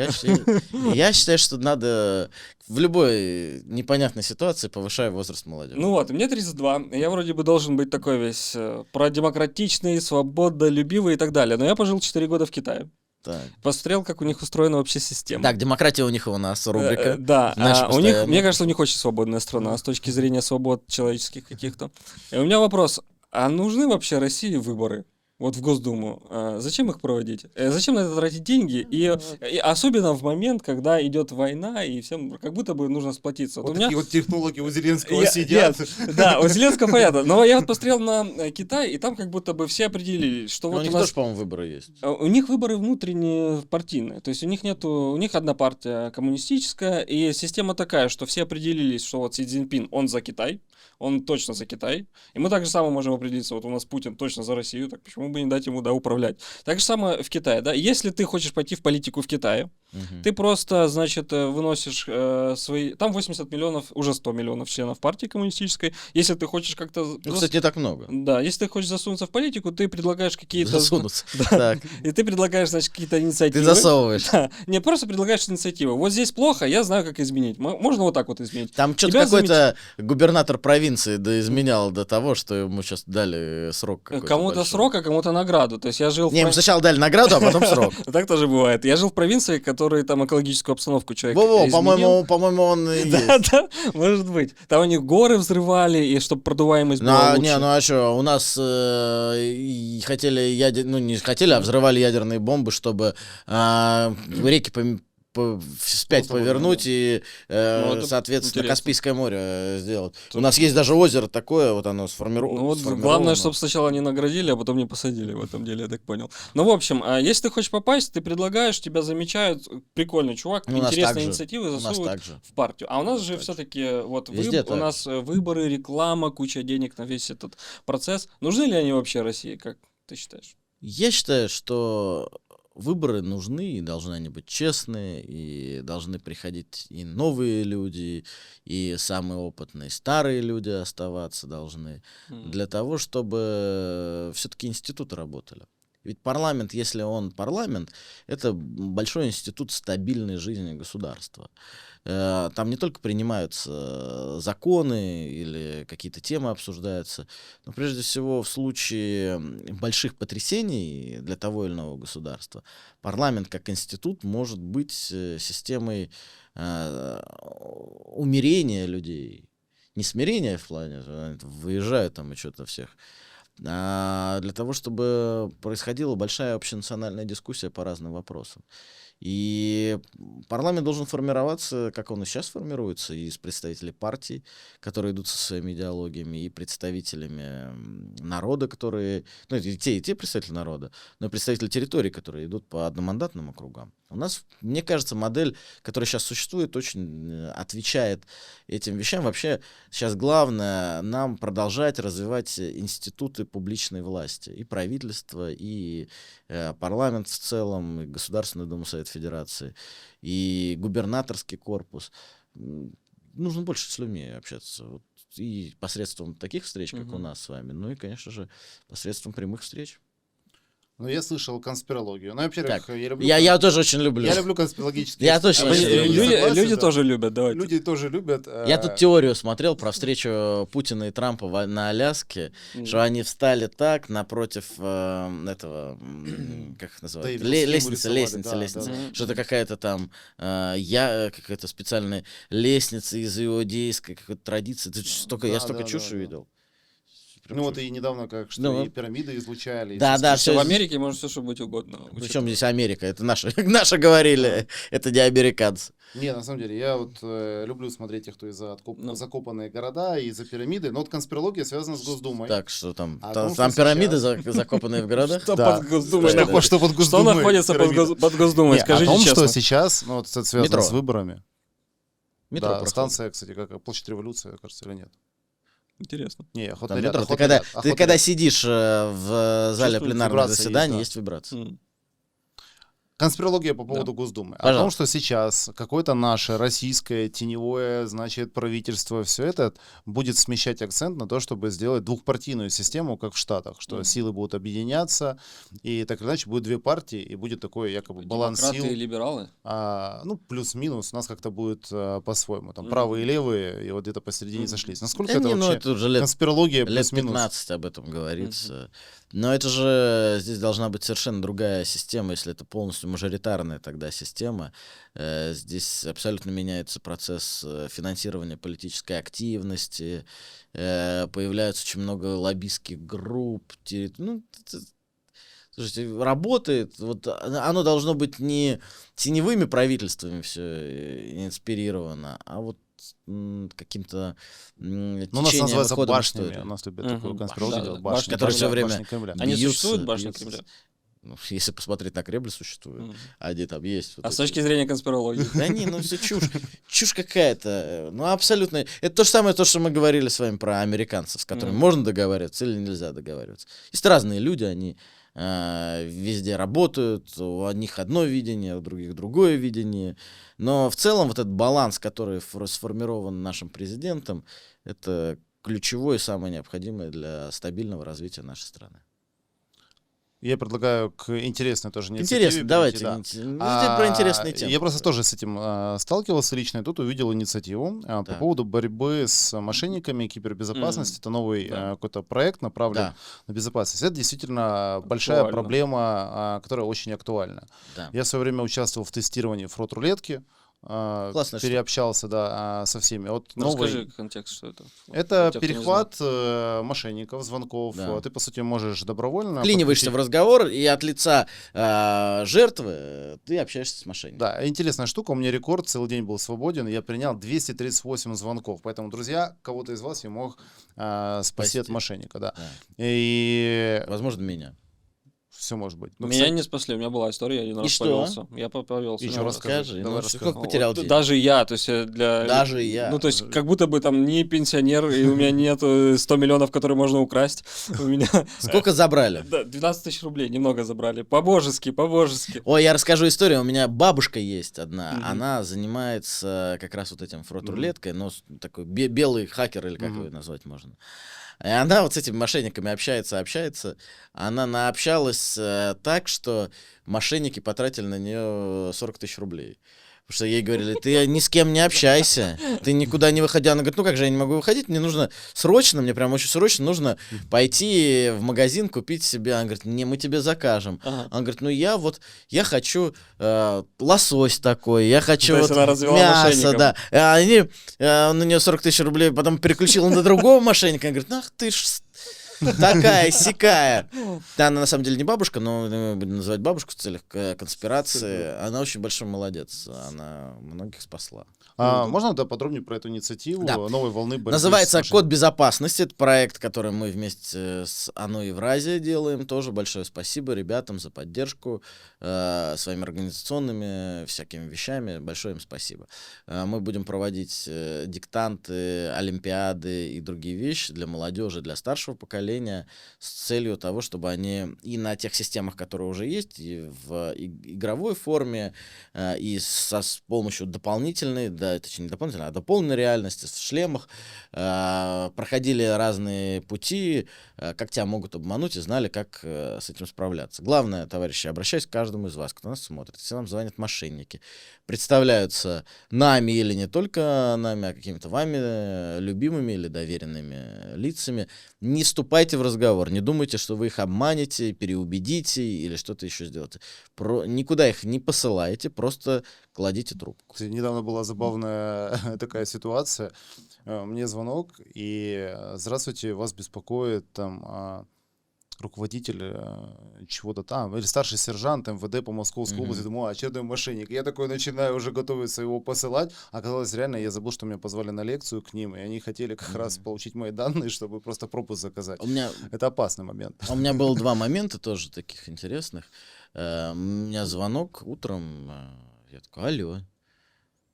Я считаю, что надо в любой непонятной ситуации повышать возраст молодежи. Ну вот, мне 32, и я вроде бы должен быть такой весь продемократичный, свободолюбивый и так далее. Но я пожил 4 года в Китае. Так. Посмотрел, как у них устроена вообще система. Так, демократия у них и у нас, рубрика. Да, Наша у них, постоянная. мне кажется, у них очень свободная страна с точки зрения свобод человеческих каких-то. И у меня вопрос, а нужны вообще России выборы? Вот в Госдуму. Зачем их проводить? Зачем на это тратить деньги? И особенно в момент, когда идет война, и всем как будто бы нужно сплотиться. Вот Вот у меня... такие вот технологии у Зеленского Я- сидят. нет, да, у Зеленского понятно. Но я вот посмотрел на Китай, и там как будто бы все определились, что Ну, у вот у них нас... тоже, по-моему, выборы есть. У них выборы внутренние партийные, то есть у них нету, у них одна партия коммунистическая, и система такая, что все определились, что вот Си Цзиньпин, он за Китай, он точно за Китай, и мы так же самое можем определиться, вот у нас Путин точно за Россию, так почему бы не дать ему, да, управлять. Так же самое в Китае, да, если ты хочешь пойти в политику в Китае, Мгм. Ты просто, значит, выносишь свои... Там 80 миллионов, уже 100 миллионов членов партии коммунистической. Если ты хочешь как-то... Ну, кстати, не так много. Да, если ты хочешь засунуться в политику, ты предлагаешь какие-то... Засунуться. Да. Так, И ты предлагаешь, значит, какие-то ты инициативы. засовываешь. Да. Не, просто предлагаешь инициативы. Вот здесь плохо, я знаю, как изменить. Можно вот так вот изменить. Там что-то Тебя какой-то губернатор провинции доизменял до того, что ему сейчас дали срок какой-то Кому-то большой. срок, а кому-то награду. То есть я жил в Не, им пров- сначала дали награду, а потом срок. Так тоже бывает. Я жил в провинции, который там экологическую обстановку человек Во-во, изменил. по-моему, он и Да, есть. да, может быть. Там они горы взрывали, и чтобы продуваемость была лучше. Ну а что, у нас и хотели ну не хотели, а взрывали ядерные бомбы, чтобы реки вспять Просто повернуть и, Ну, это соответственно, интересно. Каспийское море сделать. У нас есть даже озеро такое, вот оно сформировано. Ну вот главное, чтобы сначала не наградили, а потом не посадили в этом деле, я так понял. Ну, в общем, если ты хочешь попасть, ты предлагаешь, тебя замечают, прикольный чувак, Ну, у нас так интересные же. инициативы У нас засовывают так же. в партию. А у нас же так же. все-таки вот Везде у так нас выборы, реклама, куча денег на весь этот процесс. Нужны ли они вообще России, как ты считаешь? Я считаю, что выборы нужны, и должны они быть честные, и должны приходить и новые люди, и самые опытные старые люди оставаться должны, для того, чтобы все-таки институты работали. Ведь парламент, если он парламент, это большой институт стабильной жизни государства. Там не только принимаются законы или какие-то темы обсуждаются, но прежде всего в случае больших потрясений для того или иного государства парламент как институт может быть системой умирения людей. Не смирения в плане, что они выезжают там и что-то всех, а для того, чтобы происходила большая общенациональная дискуссия по разным вопросам. И парламент должен формироваться, как он и сейчас формируется, из представителей партий, которые идут со своими идеологиями, и представителями народа, которые... Ну, и те представители народа, но и представители территорий, которые идут по одномандатным округам. У нас, мне кажется, модель, которая сейчас существует, очень отвечает этим вещам. Вообще, сейчас главное нам продолжать развивать институты публичной власти. И правительство, и парламент в целом, и Государственная Дума, Совет Федерации, и губернаторский корпус. Нужно больше с людьми общаться. Вот, и посредством таких встреч, как у нас с вами, ну и, конечно же, посредством прямых встреч. Ну, я слышал конспирологию. Ну, во-первых, Так, я люблю... я тоже очень люблю. Я люблю конспирологические... Я точно истории. очень люблю. Согласен, Люди да. тоже любят, давайте. Люди тоже любят. Я тут теорию смотрел про встречу Путина и Трампа на Аляске, что они встали так напротив этого, как их называют, Да, и схему лестница, рисовали, да, да. что-то какая-то там, какая-то специальная лестница из иудейской какой-то традиции. Я столько чуши видел. Ну, вот и недавно как что Ну, и пирамиды излучали. и да, всё да, Все всё в здесь- Америке может все, что быть угодно. Причем здесь Америка? Это наши, наши говорили, это не американцы. Не, на самом деле, я вот люблю смотреть тех, кто из Ну. закопанные города и за пирамиды. Но вот конспирология связана с Госдумой. Так, что там? А Там, том, там что пирамиды сейчас- закопанные в городах? Что Да. под Госдумой? Что находится? Что под Что Госдумой? находится под пирамида? под Госдумой? Не, Скажите о том, честно. что сейчас, ну, вот это связано Метро. с выборами. Метро Да, проходит. станция, кстати, как Площадь Революции, кажется, или нет? Интересно. Не, Там охотный ряд. метро. Ты охотный когда, ряд, ты охотный когда ряд. сидишь в зале Чувствуешь, пленарного вибрации заседания, есть, есть вибрация. Конспирология по поводу Госдумы. О том, Пожалуйста. что сейчас какое-то наше российское теневое, значит, правительство, все это будет смещать акцент на то, чтобы сделать двухпартийную систему, как в Штатах, что силы будут объединяться, и так или иначе будет две партии, и будет такой якобы баланс Демократы и сил. либералы? Ну, плюс-минус, у нас как-то будет по-своему. Там правые и левые, и вот где-то посередине сошлись. Насколько Да это не, ну вообще это уже лет конспирология лет плюс-минус? 15 об этом говорится. Но это же здесь должна быть совершенно другая система, если это полностью мажоритарная тогда система. Здесь абсолютно меняется процесс финансирования политической активности, появляется очень много лоббистских групп. Ну, слушайте, работает, вот оно должно быть не теневыми правительствами все инспирировано, а вот каким-то Ну, у нас течением называется ходом башнями. истории. У нас любят Мгм. такую конспирологию Да, делать. да, Башни, башни которые всё время башни Кремля. Они бьются, существуют, башни бьются. Кремля? Ну, если посмотреть на Кремль, существуют. Они там есть. вот А с эти точки вот. зрения конспирологии? Да не, ну все чушь. Чушь какая-то. Ну, абсолютно. Это то же самое, то, что мы говорили с вами про американцев, с которыми можно договариваться или нельзя договариваться. Есть разные люди, они везде работают, у одних одно видение, у других другое видение. Но в целом вот этот баланс, который сформирован нашим президентом, это ключевое и самое необходимое для стабильного развития нашей страны. Я предлагаю к интересной тоже Интересно, инициативе давайте. перейти, да. Везде про интересные темы. Я просто тоже с этим сталкивался лично, и тут увидел инициативу по Так. поводу борьбы с мошенниками, кибербезопасности. Это новый Да. какой-то проект, направлен Да, на безопасность. Это действительно большая Актуально. проблема, которая очень актуальна. да. Я в свое время участвовал в тестировании фрот-рулетки, Классная штука. переобщался, да, со всеми. Вот Ну, новый- расскажи контекст, что это. Это Для тех, кто не перехват мошенников, звонков. Да. Ты, по сути, можешь добровольно... Вклиниваешься в разговор, и от лица жертвы ты общаешься с мошенником. Да, интересная штука. У меня рекорд, целый день был свободен. Я принял 238 звонков. Поэтому, друзья, кого-то из вас я мог спасти от Спасти. мошенника. Да. Да. И Возможно, меня. все может быть. Ну, Меня кстати, не спасли, у меня была история, я один раз что? повелся. Я повелся. Еще Ну, раз расскажи. давай Ну, расскажи. сколько потерял Вот денег? даже я, то есть для... Даже я. Ну, то есть как будто бы там не пенсионер, и у меня нет 100 миллионов, которые можно украсть. У меня Сколько забрали? да, 12 тысяч рублей немного забрали. По-божески, по-божески. Ой, я расскажу историю. У меня бабушка есть одна. Мгм. Она занимается как раз вот этим фрот-рулеткой, но такой белый хакер, или как Мгм. его назвать можно. И она вот с этими мошенниками общается. Она наобщалась так, что мошенники потратили на нее 40 тысяч рублей. Потому что ей говорили, ты ни с кем не общайся, ты никуда не выходи. Она говорит, ну как же я не могу выходить, мне нужно срочно, мне прям очень срочно нужно пойти в магазин, купить себе. Она говорит, не, мы тебе закажем. Ага. Он говорит, ну я хочу лосось такой, я хочу То есть вот она развела мясо, мошенников. да. А они, на нее 40 тысяч рублей, потом переключила на другого мошенника. Она говорит, ах ты ж такая сякая. Да, она на самом деле не бабушка, но мы будем называть бабушку в целях конспирации. Она очень большой молодец, она многих спасла. Можно да, подробнее про эту инициативу Да. новой волны борьбы Называется с мошенниками? «Код безопасности». Это проект, который мы вместе с АНО Евразия делаем. Тоже большое спасибо ребятам за поддержку своими организационными всякими вещами. Большое им спасибо. Мы будем проводить диктанты, олимпиады и другие вещи для молодежи, для старшего поколения с целью того, чтобы они и на тех системах, которые уже есть, и в игровой форме, и с помощью дополнительной, да, точнее не дополнительной, а дополненной реальности, в шлемах, проходили разные пути, как тебя могут обмануть, и знали, как с этим справляться. Главное, товарищи, обращаюсь к каждому из вас, кто нас смотрит. Если нам звонят мошенники, представляются нами или не только нами, а какими-то вами любимыми или доверенными лицами, не вступайте в разговор, не думайте, что вы их обманете, переубедите или что-то еще сделаете. Никуда их не посылайте, просто кладите трубку. Кстати, недавно была забавная такая ситуация. Мне звонок, и здравствуйте, вас беспокоит там руководитель чего-то там, или старший сержант МВД по Московской Мгм. области. Думаю, очередной мошенник. Я такой начинаю уже готовиться его посылать. Оказалось, реально, я забыл, что меня позвали на лекцию к ним, и они хотели как раз получить мои данные, чтобы просто пропуск заказать. У меня Это опасный момент. было два момента тоже таких интересных. У меня звонок утром, я такой, алло.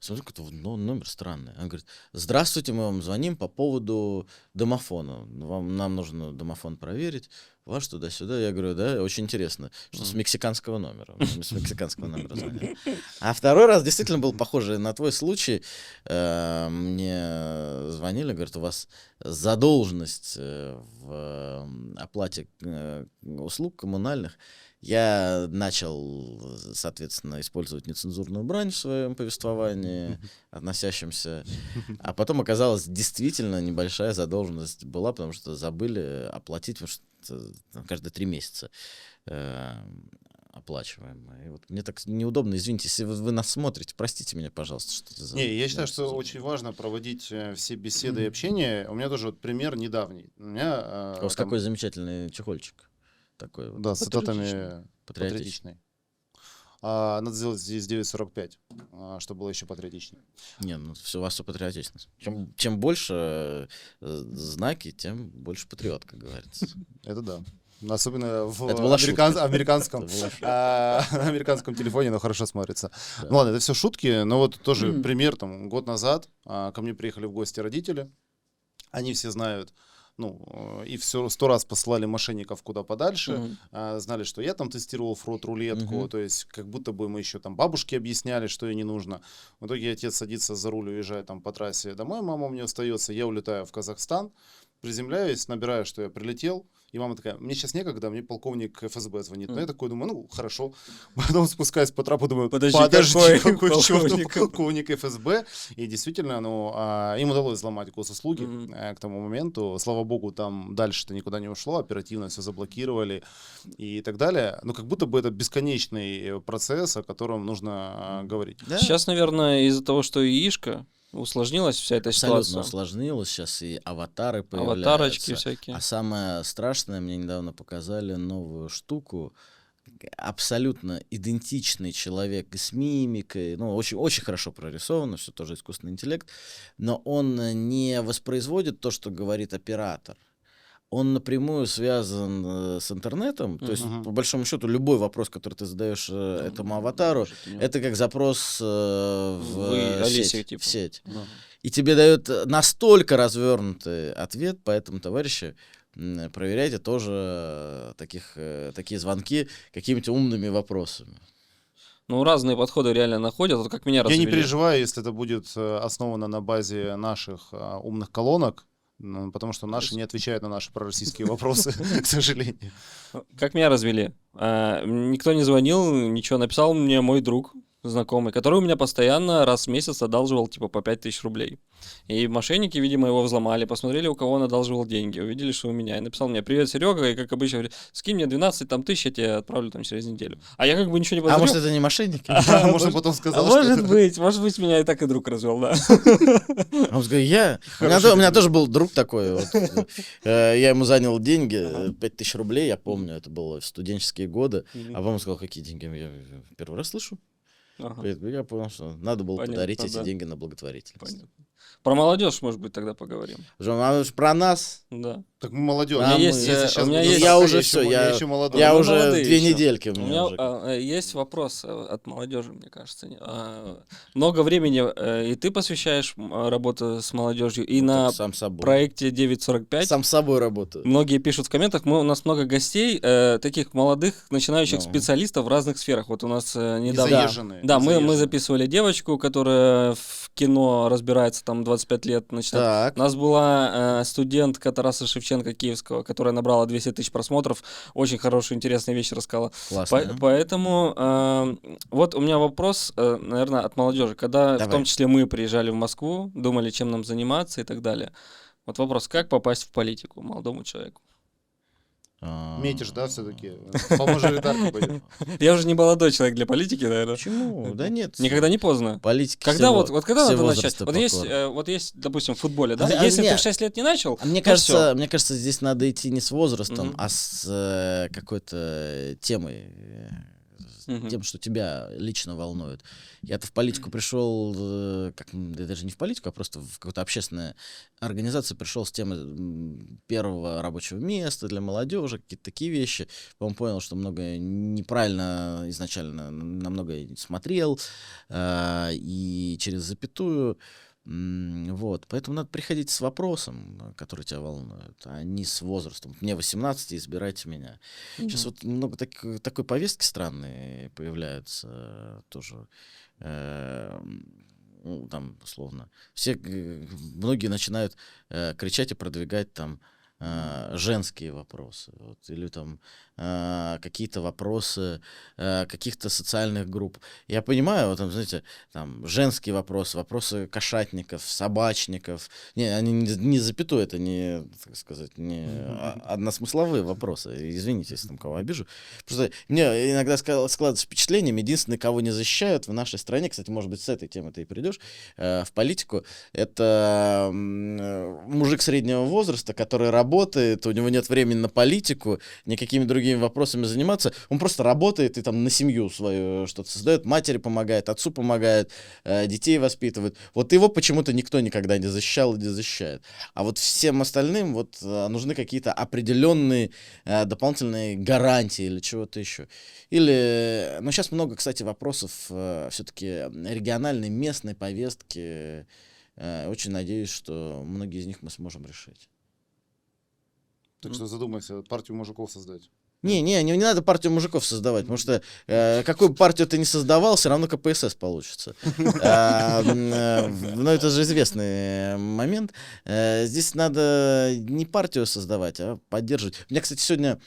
Смотрю, какой-то номер странный. Он говорит, здравствуйте, мы вам звоним по поводу домофона. Нам нужно домофон проверить. Ваш туда-сюда. Я говорю, да, очень интересно, что с мексиканского номера. С мексиканского номера звонят. А второй раз действительно был похожий на твой случай. Мне звонили, говорят, у вас задолженность в оплате услуг коммунальных. Я начал, соответственно, использовать нецензурную брань в своем повествовании, относящемся. А потом оказалось, действительно небольшая задолженность была, потому что забыли оплатить, потому что каждые 3 месяца оплачиваем. И вот мне так неудобно, извините, если вы нас смотрите, простите меня, пожалуйста. Что это за... Не, я считаю, что очень важно проводить все беседы и общение. У меня тоже вот пример недавний. У меня У вас там- какой замечательный чехольчик. Такой вот. Да, с цитатами Патриотичный. патриотичной. Надо сделать здесь 9.45, чтобы было еще патриотичнее. Не, ну все, у вас все патриотично. Чем больше знаки, тем больше патриот, как говорится. Это да. Особенно в Это была американском, Это была американском телефоне, но хорошо смотрится. Да. Ну ладно, это все шутки, но вот тоже пример, там, год назад ко мне приехали в гости родители, они все знают и все 100 раз посылали мошенников куда подальше, Мгм. знали, что я там тестировал фрод-рулетку, то есть как будто бы мы еще там бабушке объясняли, что ей не нужно. В итоге отец садится за руль, уезжает там по трассе домой, мама у меня остается, я улетаю в Казахстан, приземляюсь, набираю, что я прилетел, и мама такая, мне сейчас некогда, мне полковник ФСБ звонит. Но я такой думаю, ну, хорошо. Потом спускаюсь по трапу, думаю, Подожди, какой чертов полковник? полковник ФСБ. И действительно, им удалось взломать госуслуги Мгм. к тому моменту. Слава богу, там дальше-то никуда не ушло, оперативно все заблокировали и так далее. Но как будто бы это бесконечный процесс, о котором нужно говорить. Да, Сейчас, наверное, из-за того, что ИИшка, усложнилась вся эта абсолютно ситуация. усложнилось. Сейчас и аватары Аватарочки появляются. всякие. А самое страшное, мне недавно показали новую штуку. Абсолютно идентичный человек и с мимикой, ну, очень, очень хорошо прорисовано, все тоже искусственный интеллект, но он не воспроизводит то, что говорит оператор. Он напрямую связан с интернетом, то есть, Мгм. по большому счету, любой вопрос, который ты задаешь этому аватару, Может, у него- это как запрос в Алисе, сеть, типа. в сеть. Да. И тебе дают настолько развернутый ответ, поэтому, товарищи, проверяйте тоже такие звонки какими-то умными вопросами. Ну, разные подходы реально находят. Вот как меня Я не развели. переживаю, если это будет основано на базе наших умных колонок, потому что наши не отвечают на наши пророссийские вопросы, к сожалению. Как меня развели? Никто не звонил, ничего. Написал мне мой друг, знакомый, который у меня постоянно раз в месяц одалживал типа по 5000 рублей. И мошенники, видимо, его взломали, посмотрели, у кого он одалживал деньги, увидели, что у меня. И написал мне: привет, Серега, и как обычно говорит, скинь мне 12 там, тысяч, я тебе отправлю там через неделю. А я как бы ничего не А подозревал. может, это не мошенники? Можно потом А сказал, что может это- быть, меня и так и друг развел, да. А он говорит, у меня Хороший тоже был друг такой. Вот, я ему занял деньги, 5000 рублей, я помню, это было в студенческие годы. А потом он сказал, какие деньги? Я первый раз слышу. Ага, Я понял, что надо было Понятно, подарить эти да. деньги на благотворительность. понятно. Про молодежь, может быть, тогда поговорим. Уже про нас. Да. Так мы молодежь. У меня есть, Если у щас меня буду есть- Я старше, уже еще всё, мо- я- еще молодой. Я мы уже молодые 2 еще. недельки у У меня меня уже. есть вопрос от молодежи, мне кажется. Много времени и ты посвящаешь работе с молодежью, и Ну, на так сам собой. проекте 945. Сам с собой работаю. Многие пишут в комментах, у нас много гостей, таких молодых, начинающих Ну. специалистов в разных сферах. Вот у нас недавно... Незаезженные, Да, мы незаезженные. записывали девочку, которая в кино разбирается там 25 лет. Значит, Так. у нас была студентка Тараса Шевченко Киевского, которая набрала 200 тысяч просмотров. Очень хорошие, интересные вещи рассказала. Классно. Поэтому вот у меня вопрос, наверное, от молодежи. Когда в Давай. том числе мы приезжали в Москву, думали, чем нам заниматься и так далее. Вот вопрос, как попасть в политику молодому человеку? Метишь, да, все-таки? По мажоритарке пойдем. Я уже не молодой человек для политики, наверное. Почему? Да нет. Никогда не поздно. Политики Когда всего- вот когда все надо начать? возраста Вот есть, покорны. вот есть, допустим, в футболе, да? А Если ты нет. в 6 лет не начал, А Мне ну всё. кажется, здесь надо идти не с возрастом, Мгм. а с какой-то темой, Мгм. тем, что тебя лично волнует. Я-то в политику пришел, да даже не в политику, а просто в какую-то общественную организацию пришел с темой первого рабочего места для молодежи, какие-то такие вещи. Потом понял, что многое неправильно изначально, на многое смотрел, и через запятую. Вот, поэтому надо приходить с вопросом, который тебя волнует, а не с возрастом. Мне 18, избирайте меня. Сейчас Мгм. вот много такой повестки странные появляются тоже. Ну, там, условно. Многие начинают кричать и продвигать там женские вопросы. Вот, или там какие-то вопросы каких-то социальных групп. Я понимаю, вот, там, знаете, там женские вопросы кошатников, собачников. Не, они не запятую, это не, так сказать, не односмысловые вопросы. Извините, если там кого обижу. Просто мне иногда складывается впечатление, единственный, кого не защищают в нашей стране, кстати, может быть, с этой темы ты и придешь, в политику, это мужик среднего возраста, который работает, у него нет времени на политику, никакими другими вопросами заниматься, он просто работает и там на семью свою что-то создает, матери помогает, отцу помогает, детей воспитывает. Вот его почему-то никто никогда не защищал и не защищает. А вот всем остальным вот нужны какие-то определенные дополнительные гарантии или чего-то еще. Или, ну, сейчас много, кстати, вопросов все-таки региональной, местной повестки. Очень надеюсь, что многие из них мы сможем решить. Так что задумайся, партию мужиков создать. Не надо партию мужиков создавать, потому что какую бы партию ты ни создавал, все равно КПСС получится. Но это же известный момент. Здесь надо не партию создавать, а поддерживать. У меня, кстати, сегодня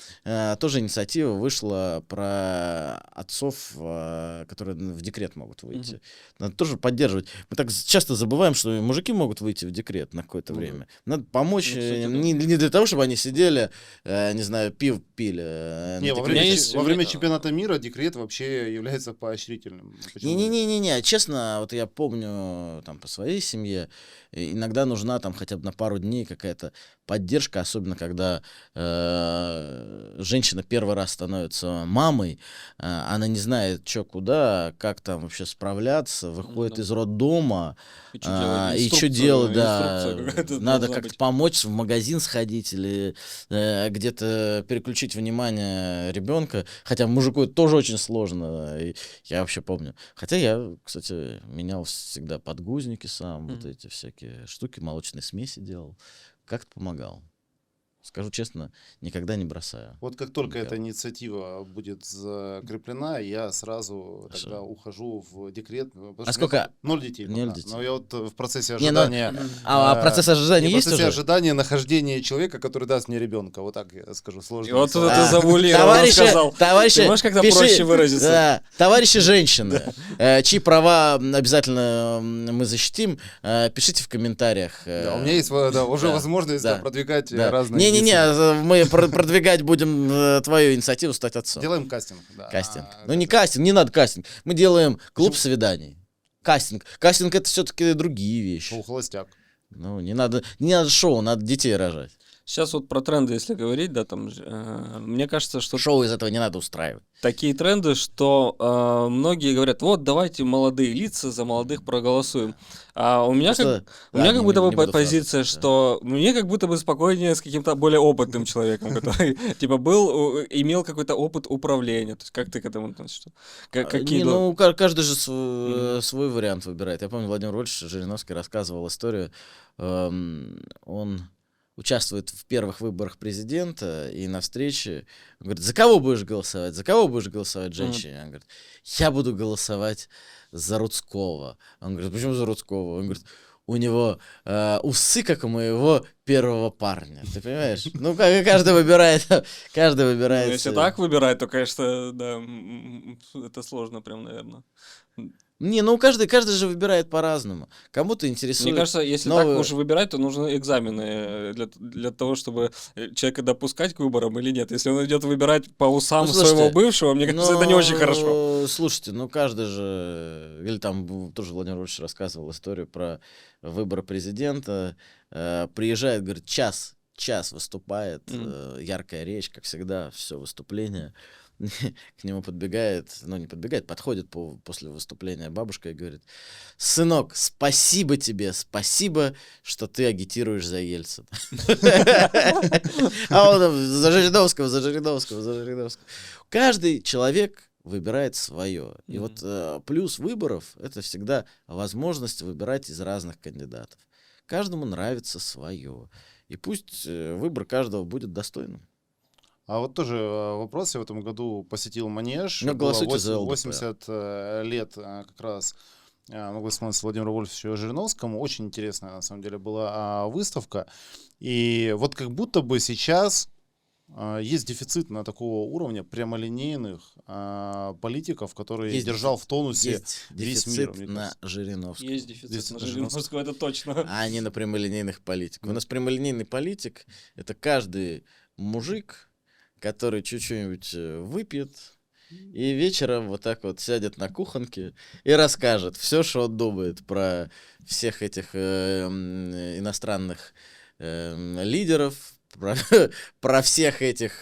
тоже инициатива вышла про отцов, которые в декрет могут выйти. Надо тоже поддерживать. Мы так часто забываем, что и мужики могут выйти в декрет на какое-то время. Надо помочь кстати, да. не для того, чтобы они сидели, не знаю, пиво пили. Не, во у время меня- чемпионата мира декрет вообще является поощрительным. Почему нет? Не, честно, вот я помню там по своей семье, иногда нужна там хотя бы на пару дней какая-то поддержка, особенно когда женщина первый раз становится мамой, она не знает, что куда, как там вообще справляться, выходит да. из роддома, И что делать? и что Инструкцию- делать, инструкция да, какая-то надо должна как-то быть. помочь в магазин сходить или где-то переключить внимание ребенка, хотя мужику это тоже очень сложно, и я вообще помню. Хотя я, кстати, менял всегда подгузники сам, вот эти всякие штуки, молочные смеси делал, как-то помогал. Скажу честно, никогда не бросаю. Вот как только Я- эта инициатива будет закреплена, я сразу Хорошо. тогда ухожу в декрет. Потому что у меня сколько? 0 детей. 0 пока. детей. Но я вот в процессе Не, ну, ожидания... процесс ожидания в есть процессе уже? ожидания нахождения человека, который даст мне ребенка. Вот так я скажу, сложно. И вот это словами. ты завуалировал, сказал. Товарищи, Ты можешь как-то пиши- проще выразиться? Да, товарищи женщины, чьи права обязательно мы защитим, пишите в комментариях. Да, у меня есть уже да, возможность да, продвигать да. разные... Не-не-не, мы продвигать будем твою инициативу стать отцом. Делаем кастинг. Да. Кастинг. Ну не кастинг, не надо кастинг. Мы делаем клуб свиданий. Кастинг. Кастинг это все-таки другие вещи. Шоу «Холостяк». Ну, не надо шоу, надо детей рожать. Сейчас вот про тренды, если говорить, да, там, мне кажется, что Шоу из этого не надо устраивать. такие тренды, что многие говорят, вот давайте молодые лица, за молодых проголосуем. А у меня Просто- у меня ладно, как будто не бы буду позиция, фразу, да. что мне как будто бы спокойнее с каким-то более опытным человеком, который типа имел какой-то опыт управления. То есть как ты к этому относишься? Какие Ну, каждый же свой вариант выбирает. Я помню, Владимир Вольфович Жириновский рассказывал историю. Он участвует в первых выборах президента, и на встрече он говорит, за кого будешь голосовать? За кого будешь голосовать, женщине? Он говорит, я буду голосовать за Рудского. Он говорит, почему за Рудского? Он говорит, у него усы, как у моего первого парня. Ты понимаешь? Ну, каждый выбирает. Ну, если так выбирать, то, конечно, да, это сложно прям, наверное. Не, ну каждый же выбирает по-разному. Кому-то интересует. Мне кажется, если новые- так уж выбирать, то нужны экзамены для того, чтобы человека допускать к выборам или нет. Если он идет выбирать по усам Ну, слушайте, своего бывшего, мне кажется, это не очень хорошо. Слушайте, ну каждый же, или там тоже Владимир Вольфович рассказывал историю про выборы президента. Приезжает, говорит, час выступает, яркая речь, как всегда, все выступление. К нему подходит после выступления бабушка и говорит, сынок, спасибо тебе, спасибо, что ты агитируешь за Ельцина. А он там за Жириновского. Каждый человек выбирает свое. И вот плюс выборов — это всегда возможность выбирать из разных кандидатов. Каждому нравится свое. И пусть выбор каждого будет достойным. А вот тоже вопрос. Я в этом году посетил Манеж. Ну, Было голосуйте за ЛДПР. 80 лет как раз могу вспомнить Владимиру Вольфовичу Жириновскому. Очень интересная, на самом деле, была выставка. И вот как будто бы сейчас есть дефицит на такого уровня прямолинейных политиков, которые Есть держал в тонусе Есть весь дефицит мир. мне на кажется. Жириновского. Есть дефицит Дефицит на на Жириновского, это точно. А не на прямолинейных политиков. У нас прямолинейный политик — это каждый мужик, который чуть-чуть выпьет, и вечером вот так вот сядет на кухонке и расскажет все, что он думает про всех этих иностранных лидеров, про всех этих,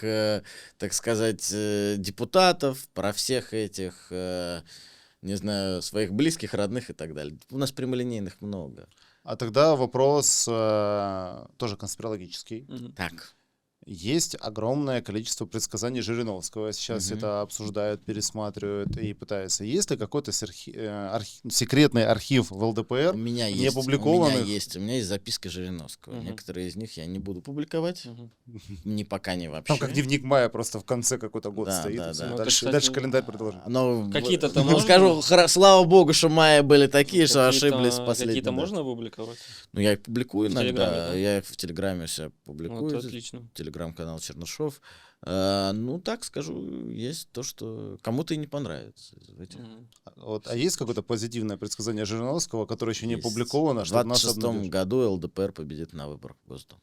так сказать, депутатов, про всех этих, не знаю, своих близких, родных и так далее. У нас прямолинейных много. А тогда вопрос тоже конспирологический. Мгм. Так. есть огромное количество предсказаний Жириновского. Сейчас это обсуждают, пересматривают и пытаются. Есть ли какой-то секретный архив в ЛДПР, У меня не есть, опубликованных? у меня есть записки Жириновского. Мгм. Некоторые из них я не буду публиковать, Мгм. ни пока, ни Там вообще. как дневник мая просто в конце какой-то год Да, стоит. да, и всё. да. Ну, это, Дальше, кстати, дальше календарь продолжим. Но Какие-то-то ну, можно? скажу, слава богу, что майя были такие, что ошиблись в последний Какие-то дат. можно опубликовать? Ну, я их публикую В иногда. Телеграме, да? Я их в Телеграме себя Вот, публикую. отлично. Телеграм-канал Чернышов. Ну, так скажу, есть то, что кому-то и не понравится. из этих. Мгм. Вот. А есть какое-то позитивное предсказание Жириновского, которое еще не Есть. опубликовано, В чтобы нас 26 обнадежить? году ЛДПР победит на выборах в Госдум.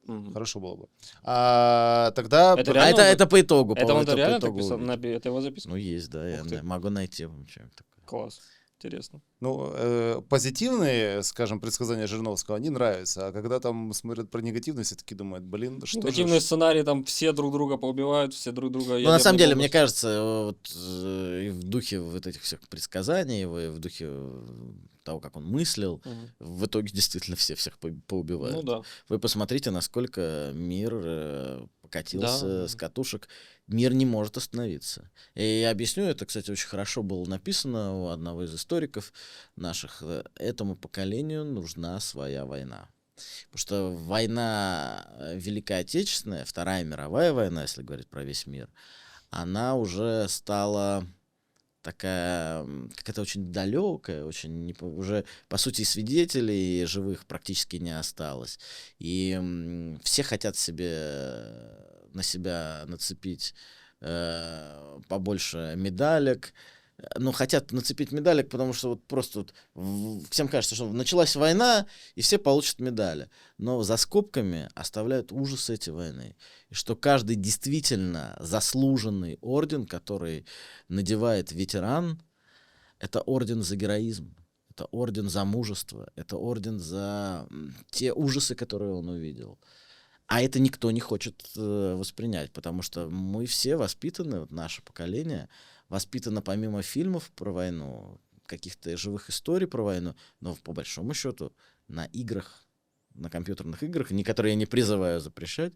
Мгм. Хорошо было бы. Тогда... Это А реально это по итогу. Это он по реально так итогу писал? увидим. Это его записка? Ну, есть, да. Я Ух ты. могу найти вам что-нибудь такое. Класс. Интересно. Ну, позитивные, скажем, предсказания Жириновского, они нравятся. А когда там смотрят про негативные, все таки думают, блин, что Негативный же... сценарий, там все друг друга поубивают, все друг друга Ну, на самом ядерной деле, мне бомбой. кажется, вот и в духе вот этих всех предсказаний, и в духе того, как он мыслил, Мгм. в итоге действительно все всех поубивают. Ну да. Вы посмотрите, насколько мир покатился Да. с катушек. Мир не может остановиться. И я объясню, это, кстати, очень хорошо было написано у одного из историков наших. Этому поколению нужна своя война. Потому что война Великая Отечественная, Вторая мировая война, если говорить про весь мир, она уже стала такая какая-то очень далекая, очень уже по сути свидетелей живых практически не осталось, и все хотят на себя нацепить побольше медалек. Ну, хотят нацепить медалек, потому что вот просто вот всем кажется, что началась война, и все получат медали. Но за скобками оставляют ужас этой войны. И что каждый действительно заслуженный орден, который надевает ветеран, это орден за героизм, это орден за мужество, это орден за те ужасы, которые он увидел. А это никто не хочет воспринять, потому что мы все воспитаны, вот наше поколение, воспитано помимо фильмов про войну, каких-то живых историй про войну, но по большому счету на играх, на компьютерных играх, которые я не призываю запрещать,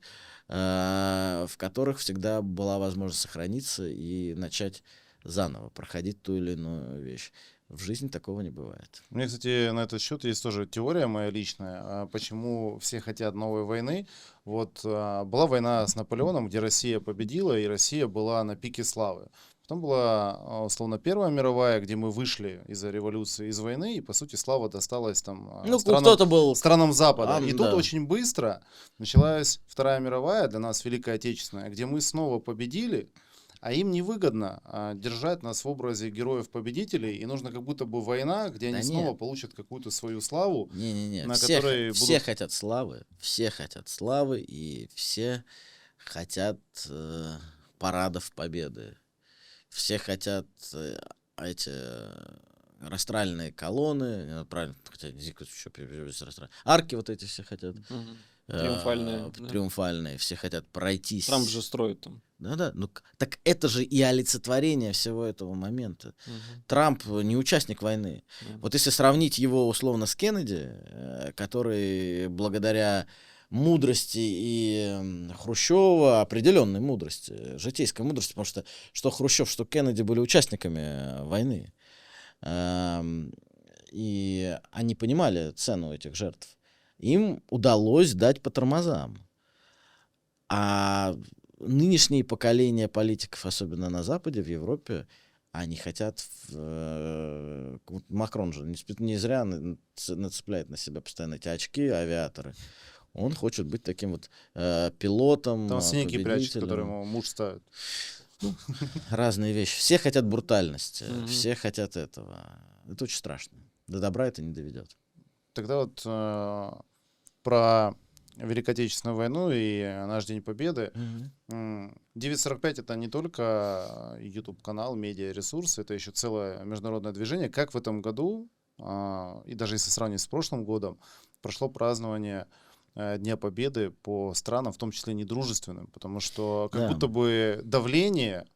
в которых всегда была возможность сохраниться и начать заново проходить ту или иную вещь. В жизни такого не бывает. У меня, кстати, на этот счет есть тоже теория моя личная, почему все хотят новой войны. Вот была война с Наполеоном, где Россия победила, и Россия была на пике славы. Потом была, условно, Первая мировая, где мы вышли из-за революции, из войны, и, по сути, слава досталась там Ну, кто-то был... странам Запада. И да. тут очень быстро началась Вторая мировая, для нас Великая Отечественная, где мы снова победили, а им невыгодно держать нас в образе героев-победителей, и нужно как будто бы война, где Да они снова получат какую-то свою славу, Не-не-не, на все, которой все будут... хотят славы, и все хотят парадов победы. Все хотят эти растральные колонны, правильно, хотя еще арки вот эти все хотят. Мгм. Триумфальные, да. Триумфальные, все хотят пройтись. Трамп же строит там. Да-да, ну так это же и олицетворение всего этого момента. Мгм. Трамп не участник войны. Мгм. Вот если сравнить его условно с Кеннеди, который благодаря мудрости и Хрущева, определенной мудрости, житейской мудрости, потому что Хрущев, что Кеннеди были участниками войны. И они понимали цену этих жертв. Им удалось дать по тормозам. А нынешние поколения политиков, особенно на Западе, в Европе, они хотят... Макрон же не зря нацепляет на себя постоянно эти очки, авиаторы. Он хочет быть таким вот пилотом, Там синяки прячет, победителем. которые ему муж ставит. Разные вещи. Все хотят брутальности, Мгм. все хотят этого. Это очень страшно. До добра это не доведет. Тогда вот про Великую Отечественную войну и наш День Победы. 945 это не только YouTube-канал, медиаресурс, это еще целое международное движение. Как в этом году, и даже если сравнить с прошлым годом, прошло празднование Дня Победы по странам, в том числе недружественным, потому что как Да. будто бы давление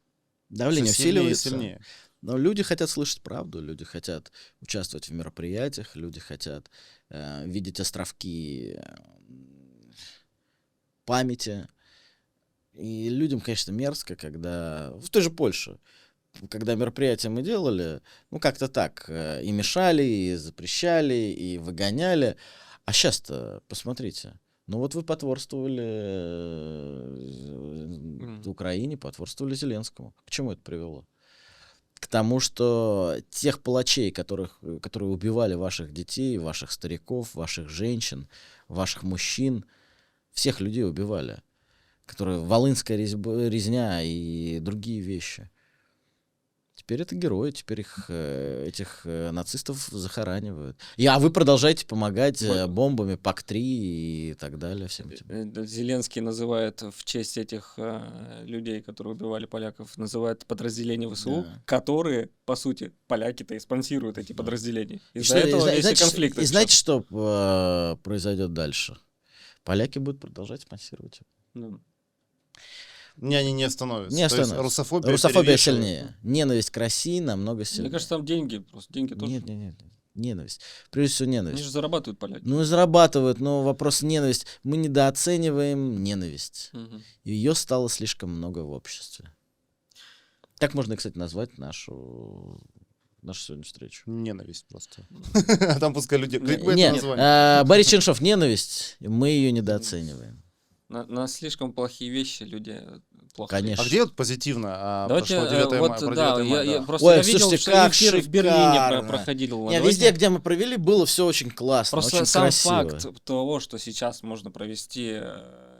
Давление всё сильнее и усиливается. сильнее. Но люди хотят слышать правду, люди хотят участвовать в мероприятиях, люди хотят видеть островки памяти. И людям, конечно, мерзко, когда... В той же Польше, когда мероприятия мы делали, ну, как-то так, и мешали, и запрещали, и выгоняли. А сейчас-то, посмотрите, ну вот вы потворствовали Украине, потворствовали Зеленскому. К чему это привело? К тому, что тех палачей, которые убивали ваших детей, ваших стариков, ваших женщин, ваших мужчин, всех людей убивали, которые волынская резня и другие вещи. Теперь это герои, теперь этих нацистов захоранивают. А вы продолжаете помогать бомбами ПАК-3 и так далее. Всем этим. Зеленский называет в честь этих людей, которые убивали поляков, называет подразделения ВСУ, Да. которые, по сути, поляки-то и спонсируют эти подразделения. Что- Из-за этого весь и знаете, конфликт. и знаете, что произойдет дальше? Поляки будут продолжать спонсировать. Не, они не остановятся. Не То есть остановятся. русофобия Русофобия перевешивает. сильнее. Ненависть к России намного сильнее. Мне кажется, там деньги, просто деньги тоже. Нет. Ненависть. Прежде всего Они ненависть. же зарабатывают поляки. Ну и зарабатывают, но вопрос ненависть. Мы недооцениваем ненависть. Мгм. Ее стало слишком много в обществе. Так можно, кстати, назвать нашу сегодняшнюю встречу. Ненависть просто. А там пускай люди кликбейт Не, название. Борис Чернышов, ненависть, мы ее недооцениваем. На слишком плохие вещи люди плохо. Конечно. А где вот позитивно Давайте, прошло 9 вот, мая? Про да, 9 мая, я да. просто Ой, я видел, слушайте, что как эфир в Берлине шикарно. проходил. Не, Давайте- везде, где мы провели, было все очень классно, Просто очень сам красиво. факт того, что сейчас можно провести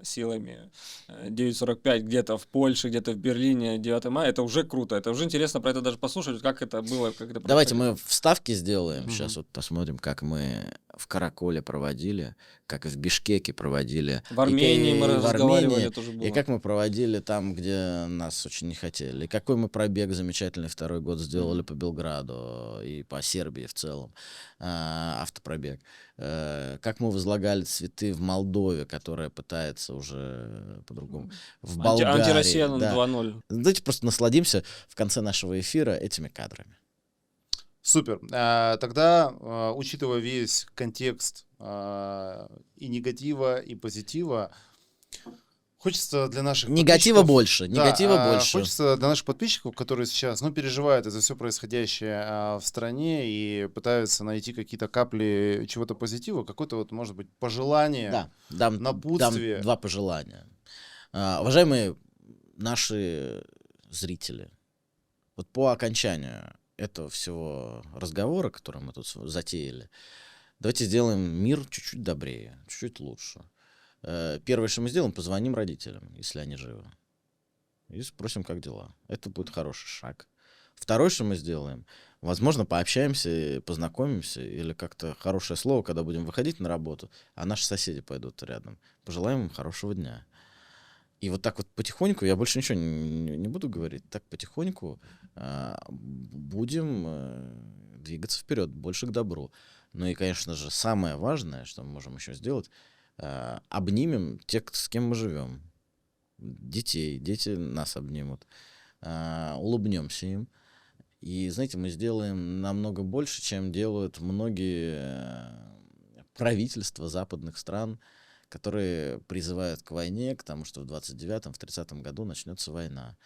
силами 9.45 где-то в Польше, где-то в Берлине 9 мая, это уже круто. Это уже интересно про это даже послушать, как это было, как это Давайте происходило. мы вставки сделаем. Мгм. Сейчас вот посмотрим, как мы в Караколе проводили, как в Бишкеке проводили. В Армении и мы в разговаривали, Армении, тоже было. И как мы проводили там, где нас очень не хотели. И какой мы пробег замечательный второй год сделали по Белграду и по Сербии в целом. Автопробег. Как мы возлагали цветы в Молдове, которая пытается уже по-другому. В Болгарии. Антироссия да. 2.0. Давайте просто насладимся в конце нашего эфира этими кадрами. Супер. Тогда, учитывая весь контекст и негатива, и позитива, хочется для наших Негатива подписчиков- больше, Да, негатива больше. Хочется для наших подписчиков, которые сейчас переживают из-за все происходящее в стране и пытаются найти какие-то капли чего-то позитива, какое-то вот, может быть, пожелание. Да, дам напутствие. два пожелания. Уважаемые наши зрители, вот по окончанию этого всего разговора, который мы тут затеяли, давайте сделаем мир чуть-чуть добрее, чуть-чуть лучше. Первое, что мы сделаем, позвоним родителям, если они живы, и спросим, как дела. Это будет хороший шаг. Второе, что мы сделаем, возможно, пообщаемся, познакомимся, или как-то хорошее слово, когда будем выходить на работу, а наши соседи пойдут рядом. Пожелаем им хорошего дня. И вот так вот потихоньку, я больше ничего не буду говорить, так потихоньку будем двигаться вперед, больше к добру. Ну и, конечно же, самое важное, что мы можем еще сделать, обнимем тех, с кем мы живем. Детей, дети нас обнимут. Улыбнемся им. И, знаете, мы сделаем намного больше, чем делают многие правительства западных стран, которые призывают к войне, к тому, что в 29-м, в 30-м году начнется война.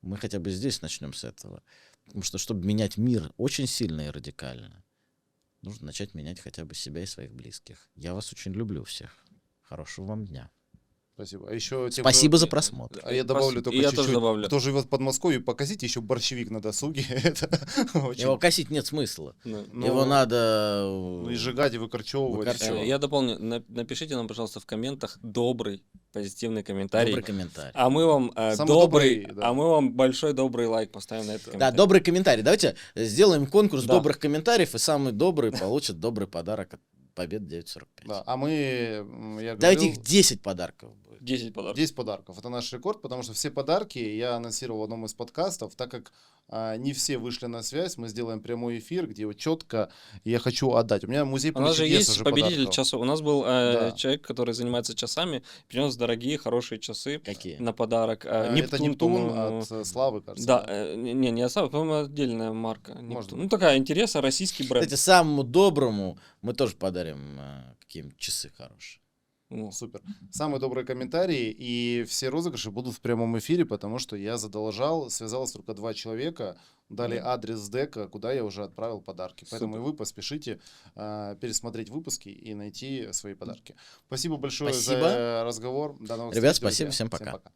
Мы хотя бы здесь начнем с этого. Потому что, чтобы менять мир очень сильно и радикально, нужно начать менять хотя бы себя и своих близких. Я вас очень люблю всех. Хорошего вам дня. Спасибо. А еще тем, Спасибо кто- за просмотр. А я добавлю только И я чуть-чуть. тоже добавлю. Кто живет в Подмосковье, покосите еще борщевик на досуге. Это очень- Его косить нет смысла. Да. Ну, Его надо... ну, и сжигать, и выкорчевывать. Выкорчевывать. всё. Я дополню. Напишите нам, пожалуйста, в комментах добрый, позитивный комментарий. Добрый комментарий. А мы вам Самый добрый, добрый, да. а мы вам большой добрый лайк поставим на этот Да, комментарий. добрый комментарий. Давайте сделаем конкурс Да. добрых комментариев, и самый добрый получит добрый подарок от Победы 945. Да, а мы, я Давайте говорил, их 10 подарков будет. 10 подарков. 10 подарков. Это наш рекорд, потому что все подарки я анонсировал в одном из подкастов, так как не все вышли на связь, мы сделаем прямой эфир, где вот четко я хочу отдать. У меня музей У нас же чудес есть уже победитель подарков. часов. У нас был Да. человек, который занимается часами, принес дорогие, хорошие часы Какие? на подарок. Это Нептун по-моему. от Славы, кажется. Да, не Осав, по-моему, отдельная марка. Нептун. Может быть. Ну, такая интересная, российский бренд. Кстати, самому доброму мы тоже подарим какие-нибудь часы хорошие. Ну, Супер. Самые добрые комментарии и все розыгрыши будут в прямом эфире, потому что я задолжал, связалось только 2 человека, дали адрес дека, куда я уже отправил подарки. Поэтому и вы поспешите пересмотреть выпуски и найти свои подарки. Спасибо большое Спасибо. за разговор. До новых Ребят, встреч, спасибо, друзья. всем пока. пока.